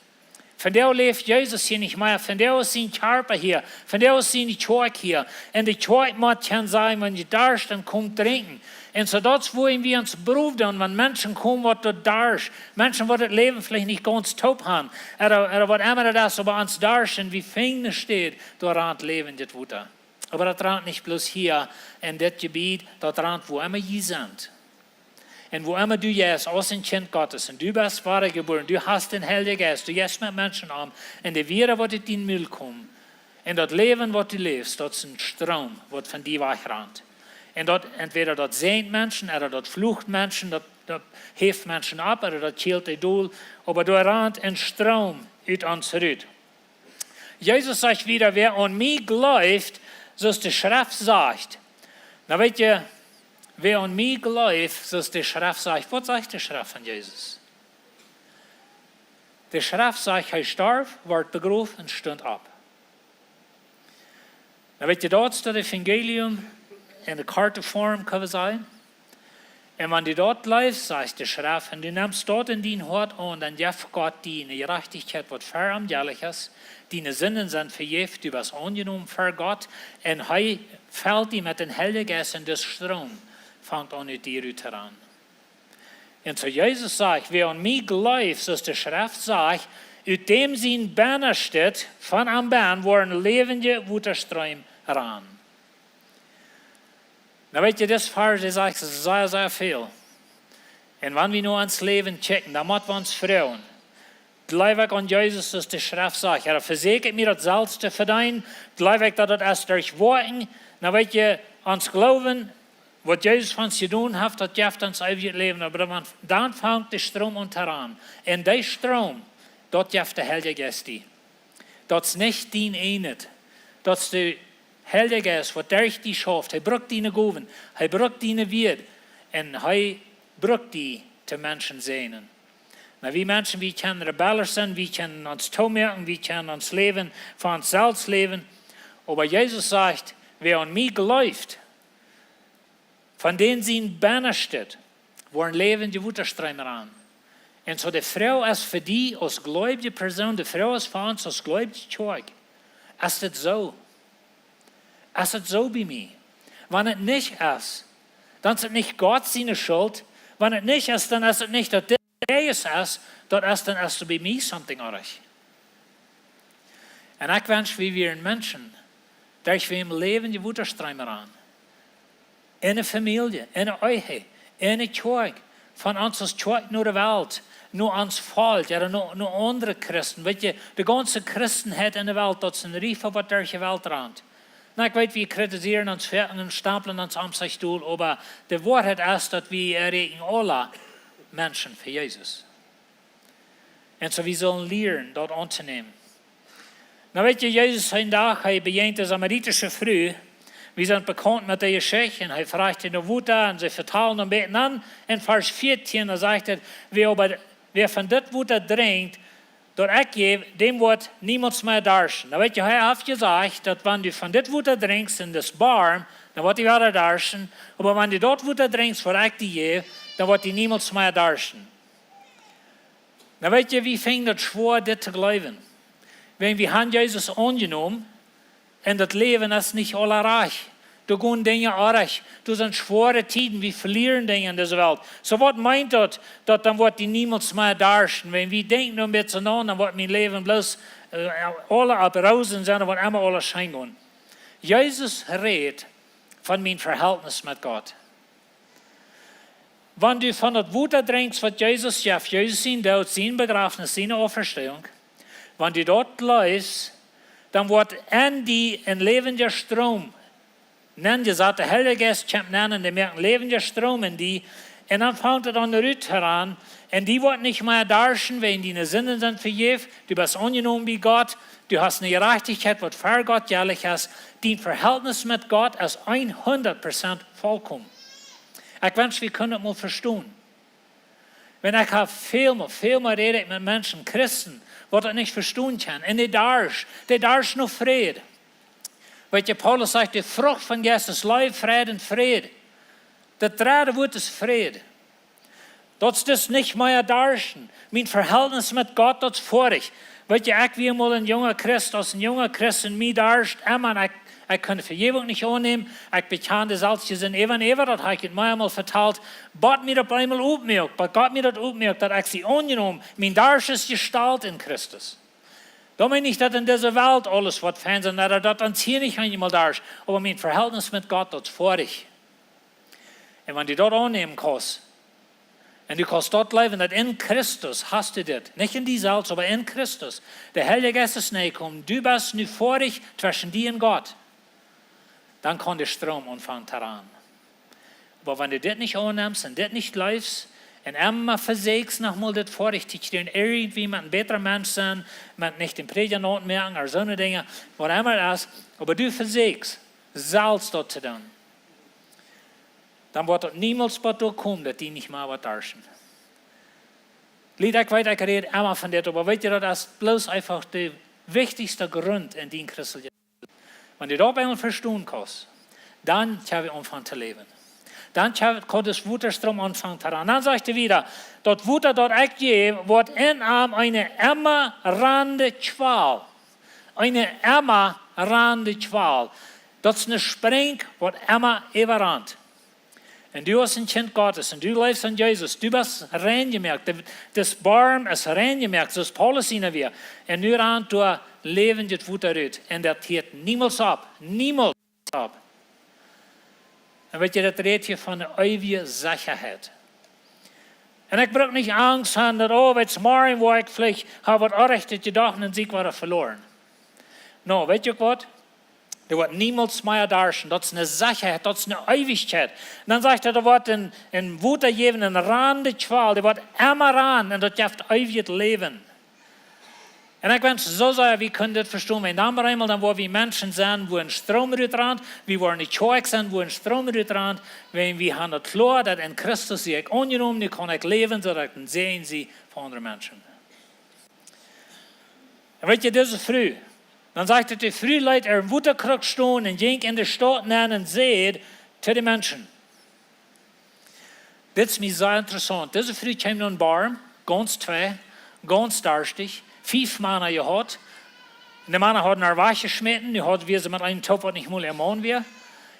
Von der lebt Jesus hier nicht mehr, von der ist sein Körper hier, von der ist seine Kirche hier. Und die Kirche muss sein, wenn ihr durst, dann kommt trinken. Und so das wollen wir uns berufen, wenn Menschen kommen, die dort darst. Menschen, die das Leben vielleicht nicht ganz top haben. Oder was immer das aber uns darst und wie Finger steht, dort leben das Wutter. Aber das rannt nicht bloß hier in das Gebiet, das rannt, wo immer wir sind. Und wo immer du jetzt als ein Kind Gottes und du bist wahre geboren, du hast den Heiligen Geist, du gehst mit Menschen an und die Viren, die in den Müll kommen, und das Leben, was du lebst, das ist ein Strom, was von dir wegrennt. Und dort, entweder das sehnt Menschen, oder das flucht Menschen, das hilft Menschen ab, oder das killt die Doel. Aber da rennt ein Strom aus uns raus. Jesus sagt wieder, wer an mich glaubt, so ist die Schrift sagt. Na weet je, wer an mich glaubt, so ist die Schrift sagt. Was sagt die Schrift von Jesus? Die Schrift sagt, er starb, wird begraben und stund ab. Na weet je, dort ist das Evangelium in der Kartenform kann sein. Und wenn du dort läufst, sagt die Schrift, und du nimmst dort in dein Hort an, dann gibt Gott deine Gerechtigkeit, was verantwortlich ist. Deine Sünden sind vergift, du bist angenommen für Gott. Und er fällt dir mit dem Heiligen Geist in das Strom, fängt an mit dir an. Und so Jesus sagt, wer an mich glaubt, so ist die Schrift sagt, aus dem sein Banner steht, von am Bahn, wo ein lebender Wasserstrom ran. Na weet je, das Vers sagt sehr, sehr viel. Und wenn wir nur ans Leben checken, dann müssen wir uns freuen. Gleich an Jesus, das die Schrift sagt. Er versichert mir das Salz zu verdienen. Gleich dass das erst durch Worten. Na weet je, ans Glauben, was Jesus von uns getan hat, das gibt uns ewig Leben. Aber dann fängt der Strom an. Und der Strom, dort jeft der Heilige Geist die. Dort nicht dien enet. Dort der Heilige Geist, wat durch die schafft. Hij brukt die goven. Hij brukt die weer. En hij brukt die te Menschen sehen. Na, wie Menschen, wie können Rebellen sein, wie können uns toemerken, wie können uns leben, von uns selbst leben. Aber Jesus sagt, wer an mich geläuft, von denen sie in Banner steht, worden levende Wutterstreimer an. Und so die Frau ist für die als gläubige Person, die Frau ist für uns als gläubige Zeug. Ist das so? Ist das so bei mir? Wenn es nicht ist, dann ist es nicht Gott seine Schuld. Wenn es nicht ist, dann ist es nicht, dass ist, dann ist es bei mir something anderes. Und ich wünsche, wie wir Menschen, durch wir im Leben die Wutterstreimer an. In eine Familie, in eine Ehe, in eine Zeug, von uns als Zeug nur der Welt, nur ans Volk, ja, nur andere Christen. Weet je, die ganze Christenheit in der Welt, dat is een Riefasch wat durch die Welt randt. Na, ich weiß, wir kritisieren uns, fertigen und stapeln uns am Stuhl, aber die Wahrheit ist, dass wir erregen alle Menschen für Jesus. Und so wir sollen lernen, dort anzunehmen. Na, weet je, Jesus ein Tag, hij begint de Samaritische Frau. Wir sind bekannt mit der Geschichte. Und er fragt in der Wut und sie vertrauen und beten an. In Vers 14, da sagt er, wer von dit Wut drinkt, dort ich gebe, dem wird niemand mehr darschen. Da weet je, hij hat gesagt, dass wenn du von dit Wut drinkst in das Barm, dann wird die wieder darschen. Aber wenn du dort Wut drinkst, wo ich die gebe, dann wird die niemand mehr darschen. Da weet je, wie fängt das schwer, dit zu glauben? Wenn wir haben Jesus angenommen, und das Leben ist nicht alle reich. Du gehen Dinge reich. Du sind schwere Zeiten, wir verlieren Dinge in dieser Welt. So was meint das, dass dann wird die niemals mehr darstellen. Wenn wir denken ein bisschen nach, dann wird mein Leben bloß alle ab Rosen sein, dann wird immer alles schein gehen. Jesus redet von meinem Verhältnis mit Gott. Wenn du von der Wut trinkst, was Jesus schafft, Jesus sein Tod, sein Begrafnis, seine Auferstehung, wenn du dort läufst, dann wird in die ein lebender Strom, nennen die sagt, der Heilige Geist kommt nennen, die merken lebender Strom in die, und dann fängt er an der Rüt heran, und die wird nicht mehr darstellen, wenn die eine Sünden sind vergeben, du bist angenommen bei Gott, du hast eine Gerechtigkeit, was für Gott jährlich ist, dein Verhältnis mit Gott ist 100% vollkommen. Ich wünsche, wir können das mal verstehen. Wenn ich viel mehr rede mit Menschen, Christen, die das nicht verstehen können, und die darfst noch Frieden. Weil Paulus sagt, die Frucht von Geist ist Liebe, Frieden und Frieden. Das dritte Wort ist Frieden. Das ist nicht mehr darstellen. Mein Verhältnis mit Gott, das ist vorig. Weil ich wie mal ein junger Christ, als ein junger Christ in mir darstellt, ich kann Vergebung nicht annehmen, ich bekenne das als sind das habe ich mir einmal verteilt, Gott mir das einmal aufmerkt, Gott mir das aufmerkt, dass ich sie angenommen, mein Darsch ist Gestalt in Christus. Da meine ich, dass in dieser Welt alles was Fernsehen, dass uns hier nicht einmal darsch, aber mein Verhältnis mit Gott, das ist vorig. Und wenn du das annehmen kannst, und du kannst dort leben, dass in Christus hast du das. Nicht in dieser Welt, aber in Christus. Der Heilige Geist ist näher gekommen. Du bist nu vorig zwischen dir und Gott. Dann kann der Strom anfangen heran. Aber wenn du das nicht annimmst und das nicht läufst, und immer versägst nochmal das vorig zu kriegen, irgendwie mit einem besseren Mensch sein, mit nicht den Prädianten merken oder so eine Dinge, was immer das ist, aber du versägst, selbst dort zu tun. Dann wird dort niemals dazu kommen, dass die nicht mehr was darstellen. Lied ich weiter geredet, immer von dem, aber weißt du, das ist bloß einfach der wichtigste Grund in den Christen. Wenn du das einmal verstehen kannst, dann kann wir anfangen zu leben. Dann kann das Wutterstrom anfangen zu ran. Dann sagt er wieder, dort Wutter dort ich gebe, wird in ihm eine immer rande Qual. Eine immer rande Qual. Das ist eine Spring, wird immer überrannt. Und du bist ein Kind Gottes und du lebst an Jesus. Du bist reingemerkt. Das Barm ist reingemerkt. Das ist Paulus in wir. Und nu rannt du Leben das Wutter ut. Und das hört niemals ab. Niemals ab. Und weet je, das redet hier von einer ewigen Sicherheit. Und ich brauche nicht Angst haben, dass, jetzt morgen, wo ich vielleicht habe was Unrechtes gedacht und Sieg war verloren. No, weet je was? Der wird niemals mehr darstellen. Das ist eine Sicherheit, das ist eine Ewigkeit. Und dann sagt er, da wird ein Wutter geben, ein Rand der Qual, der wird immer ran und das gibt ewiges Leben. En ik wens zo zeggen, wie kunnen dit verstaan? Wenn dan maar eenmaal, dan waar we mensen zijn, wo een stroom uitrandt, wie waar niet kerk zijn, wo een stroom uitrandt, wenn we gaan het klaar, dat in Christus zie ik ongenomen, nu kan ik leven, zodat ik een zegen zie voor andere mensen. En weet je, deze vroeg, dan zegt het, de vroeg leidt er een woetekruk staan en ging in de stad naar en zei te de mensen. Dit is mij zeer interessant. Deze vroeg kwam naar een barm, ganz twee, ganz durstig, 5 Männer gehad. De mannen hadden naar wasch geschmeten, nu hadden we ze met een top wat niet moeilijk aan weer.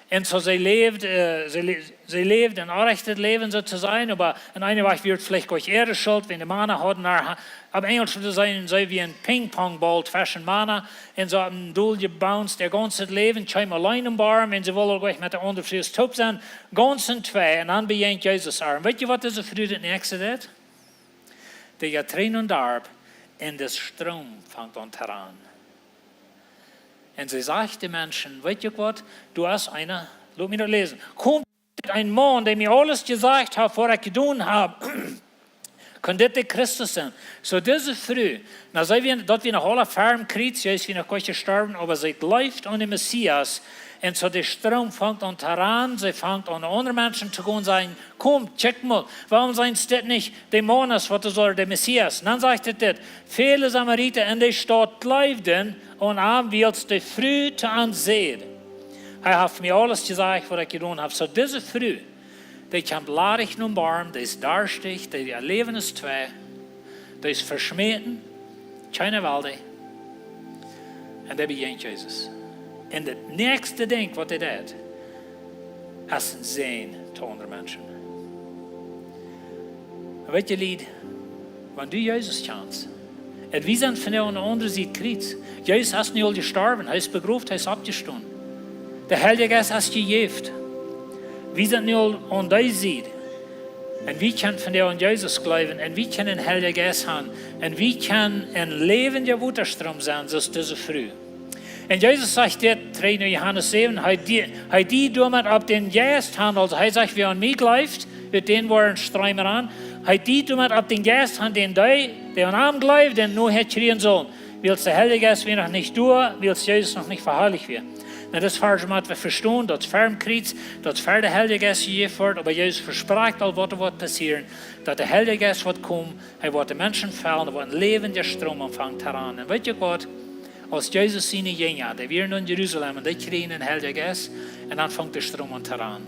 En zo zij leefde een oprecht leven zo te zijn, maar in eine Weise wird vielleicht gleich ihre Schuld, wenn die Männer hadden naar, op Engels zu sein, so wie een pingpongbal zwischen Männer, en zo een doel gebounced, der ganze Leben, kwam allein im Barm, en ze wilden gleich met de andere vrees top zijn, ganz en twee, en dan begint Jezus arm. Weet je wat deze vriend het nächste deed? Die gaat trainen darb, en de stroom vangt aan te aan. En ze zegt de mensen, weet je wat, du hast einer, laat me dat lezen. Komt een man die mij alles gezegd heeft wat ik gedaan heb, kan dit de Christus zijn. Zo deze vrouw, nou zei we dat we nog alle ferm krijgen, juist we nog kort gestorven, maar ze leeft aan de Messias. En zo de stroom vangt aan te aan, ze vangt aan andere mensen te gaan zeggen, kom, check mal, waarom zijn ze dit niet de Mannes, wat is er de Messias? En dan zegt het dit, vele Samariten in de stad leefden, en aan wilde de vrouw te aanzien. Hij heeft mij alles gezegd wat ik gedaan heb. Zo deze vrouw, die komt ladig naar barm, die is durstig, die leven is twee, die is versmeten, keine Walde. En dat begint Jezus. En het nächste ding wat hij deed, is een zegen te andere mensen. Weet je, lied, wanneer du Jezus kent, en wie zijn van jou aan de andere zijde krijgt, Jezus is niet al gestorven, hij is begraven, hij is opgestaan. De Heilige Geest is gegeven. Wie zijn nu al aan deze zijde? En wie kan van jou aan Jezus geloven? En wie kan een Heilige Geest hebben? En wie kan een levende waterstroom zijn, zoals deze vrouw? En Jezus zegt dit, 3 Johannes 7, hij die doet op den Geest hand, also hij zegt, wie aan mij gelooft, uit den worden stromen aan, hij die doet op den Geest hand, den die aan hem gelooft, den nu het schreien zal. Wil de Heilige Geest weer nog niet doen, wil Jezus nog niet verherrlicht werden. Nou, dat is waar wat we verstaan, dat ferm krijgt, dat ver de Heilige Geest gegeven wordt, maar Jezus verspraakt al wat er wordt passeren, dat de Heilige Geest wordt komen, hij wordt de mensen vallen, er wordt een levende stroom ontvangt heraan. En weet je wat? Als Jezus zijn jingen, die weer naar Jeruzalem en die kregen een Heilige Geest en dan vangt de stroom aan te aan.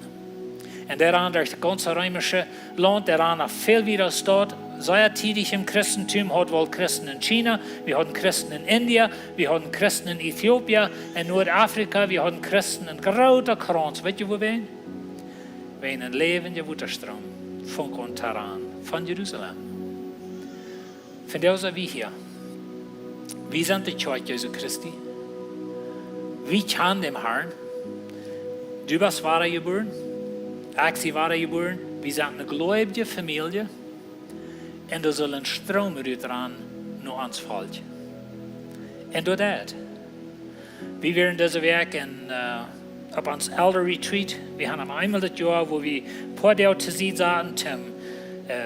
En daaraan door het ganze Römische land, daaraan nog veel weer als staat, zeer tidig im Christentum had wel Christen in China, we hadden Christen in India, we hadden Christen in Ethiopië, in Noord-Afrika, we hadden Christen in grote krans. Weet je waar we zijn? We zijn een levende waterstroom van aan te aan, van Jeruzalem. Van jou zijn we hier. Wie zijn de kerk Jezus Christi? Wie kennen dem Herrn? Du bist wahre geboren. Ik zie wahre geboren. Wir sind eine gläubige Familie. Und da soll ein Strom rühren nach ans Volk. Und das. Wir werden diese Werk auf uns Elder Retreat. Wir haben einmal das Jahr, wo wir ein paar Tage zu sehen sahen.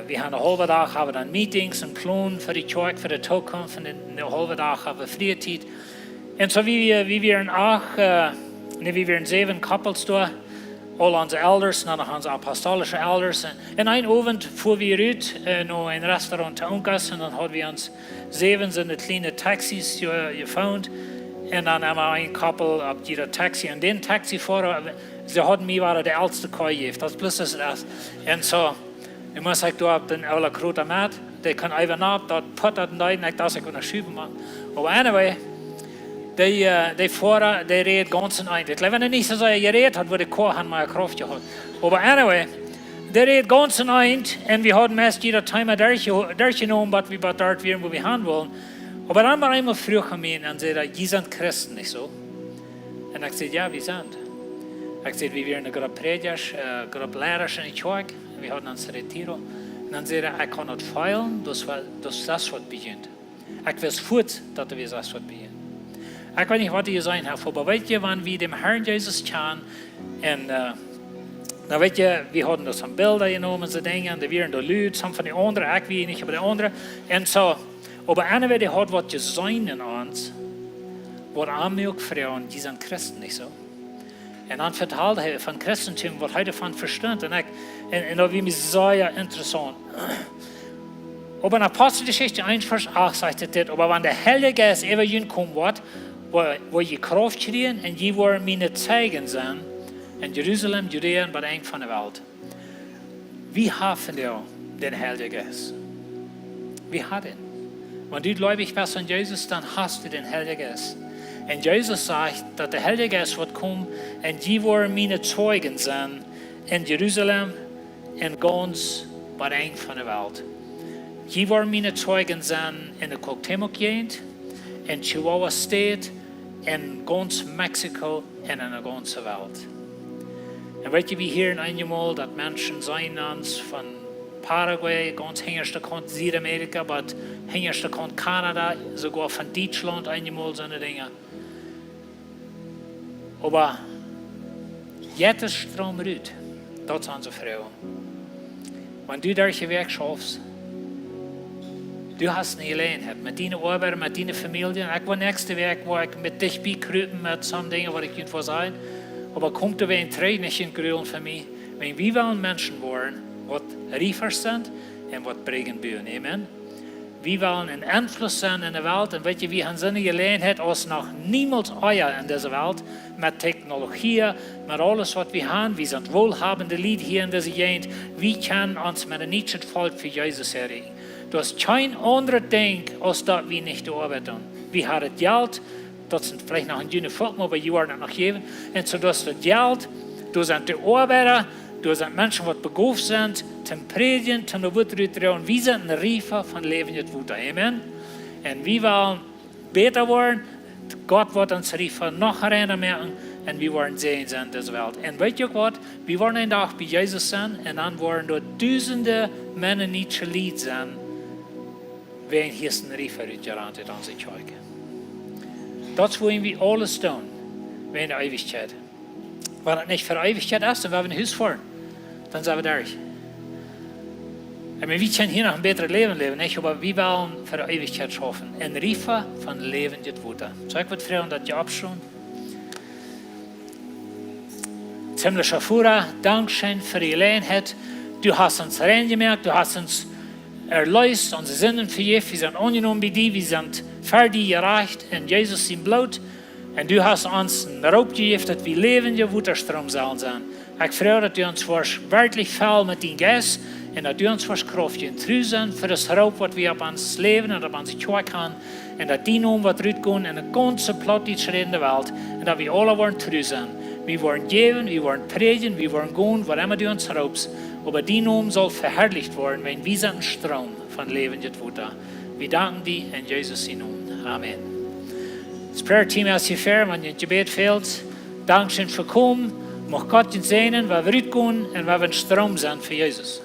Wir haben einen halben Tag haben dann Meetings und Pläne für die Kirche, für die Zukunft. Und einen halben Tag haben wir Freizeit. Und so wie wir auch, wie wir 7 Couples da, all unsere Elders, dann noch unsere apostolischen Elders. Und einen Abend fuhren wir raus, noch ein Restaurant zu uns, und dann haben wir uns 7 so eine kleine Taxis gefunden. Und dann haben wir ein Couple auf jeder Taxi. Und den Taxifahrer, sie hatten mir war der älteste Kai, das bloß das. Und so, ich muss sagen, du hast den alle großen Mat, der kann einfach ab, dort puttert und da, ich das ich kann schieben machen. Aber anyway, die Fahrer, der redet ganz ein. Ich glaube, wenn er nicht so geredet hat, würde der Chor mal Kraft gehabt. Aber anyway, der redet ganz ein, und wir hatten meist jeder Time durchgenommen, was wir dort wären, wo wir hin wollen. Aber dann war einmal früh gekommen und sagte, die sind Christen, nicht so? Und ich sagte, ja, wir sind. Ich sagte, wir wären gerade Prediger, gerade Lehrer in der Kirche. Wir hatten uns Retiro. Und dann sagte er, ich kann nicht feilen, dass das wird beginnt. Ich weiß fort, dass das wird beginnt. Ich weiß nicht, was ich gesagt habe, aber weißt du, wenn wir dem Herrn Jesus kennen, und dann weißt du, wir hatten das an Bilder genommen, so Dinge, und da waren die Leute, some von den anderen, ich wie nicht, aber die anderen. Und so, Aber einer, der hat was gesehen in uns, was arme auch Frauen, die sind Christen, nicht so? Und dann vertelt er von Christentum, was er davon versteht. Und das war mir sehr interessant. Aber in Apostelgeschichte 1, Vers 8 sagt er das, aber wenn der Heilige Geist über ihn kommen wird, wo je Kraft kriegen und je wollen meine Zeugen sein, in Jerusalem, Judäa und bei der Ende von der Welt. Wie haben wir den Heiligen Geist? Wie hat ihn? Wenn du gläubig bist an Jesus, dann hast du den Heiligen Geist. Und Jesus sagt, dass der Heilige Geist wird kommen und die wollen meine Zeugen sein in Jerusalem und ganz bei der Ende von der Welt. Die wollen meine Zeugen sein in der Cuauhtémoc-Gegend, in Chihuahua State, in ganz Mexiko und in der ganzen Welt. Und weet je, wie hier einmal, dass Menschen sein uns von Paraguay, ganz hinterste Kant Südamerika, aber hinterste Kant Kanada, sogar von Deutschland einmal so eine Dinge. Aber jetzt ist Strom rüt. Das sind unsere Frauen. Wenn du durch den Weg schaffst, du hast eine Gelegenheit mit deinen Arbeiten, mit deinen Familien. Ich war nächste Weg, wo ich mit dich bekrüpen mit so Dingen, was ich nicht vor sein. Aber kommt da ein Tränen nicht in Grün für mich. Wenn wir wollen Menschen wollen, was Riefasch sind und was Brigjen bauen. Amen. Wir wollen einen Einfluss sein in der Welt. Und weet je, wir haben so eine Gelegenheit, als noch niemals euer in dieser Welt, mit Technologie, mit alles, was wir haben. Wir sind wohlhabende Leute hier in dieser Gegend. Wir können uns mit einem niedrigen Volk für Jesus erregen. Du hast kein anderes Ding, als dass wir nicht arbeiten. Wir haben Geld, das sind vielleicht noch ein dünner Volk, aber wir werden noch geben. Und so, du hast das Geld, du sind die Arbeiter, du sind Menschen, die begabt sind, zum Predigen, zum Wutterüter. Und wir sind ein Riefer von Leben und Wutter. Amen. Und wir wollen besser werden. Gott wird uns Riefer noch merken. Und wir wollen sehen sein in dieser Welt. Und weet je auch was? Wir wollen einen Tag bei Jesus sein. Und dann werden dort Tausende Männer nicht Lied sein. Wen hier ist ein Riefer uitgerannt in onze Kirche. Das wollen wir alles tun, in der Ewigkeit. Wenn es nicht für die Ewigkeit ist, dann werden wir ein Haus fahren. Dann sind wir durch. Ich meine, wir können hier noch ein besseres Leben leben, nicht? Aber wir wollen für die Ewigkeit schaffen. Ein Riefer von Leben und Wutter. So, ich würde fragen, dass ihr abschauen. Ziemlicher Führer, Dankeschön für die Gelegenheit. Du hast uns reingemerkt, du hast uns erlöst, unsere Sünden vergeben, wir sind angenommen bei dir, wir sind fertig gereicht in Jesus sein Blut. Und du hast uns einen Raub gegeben, dass wir lebende Wutterstrom sollen sein. Ich freue, dass du uns wirklich viel mit deinem Geist und dass du uns Kraft gibst, treu sein für das Raub, was wir auf uns Leben und auf unsere Kirche haben. Und dass die Namen wird rausgehen in der ganzen plattische Welt. Und dass wir alle wollen treu sein. Wir wollen geben, wir wollen predigen, wir wollen gehen, wo immer du uns raubst. Aber die Namen soll verherrlicht werden, wenn wir sind ein Strom von Leben und Wutter. Wir danken dir in Jesus' Namen. Amen. Das Prayer-Team ist hier fair, wenn ihr Gebet fehlt. Dankeschön für kommen. Mag Gott uns segnen, weil wir rausgehen und weil wir ein Strom sind für Jesus.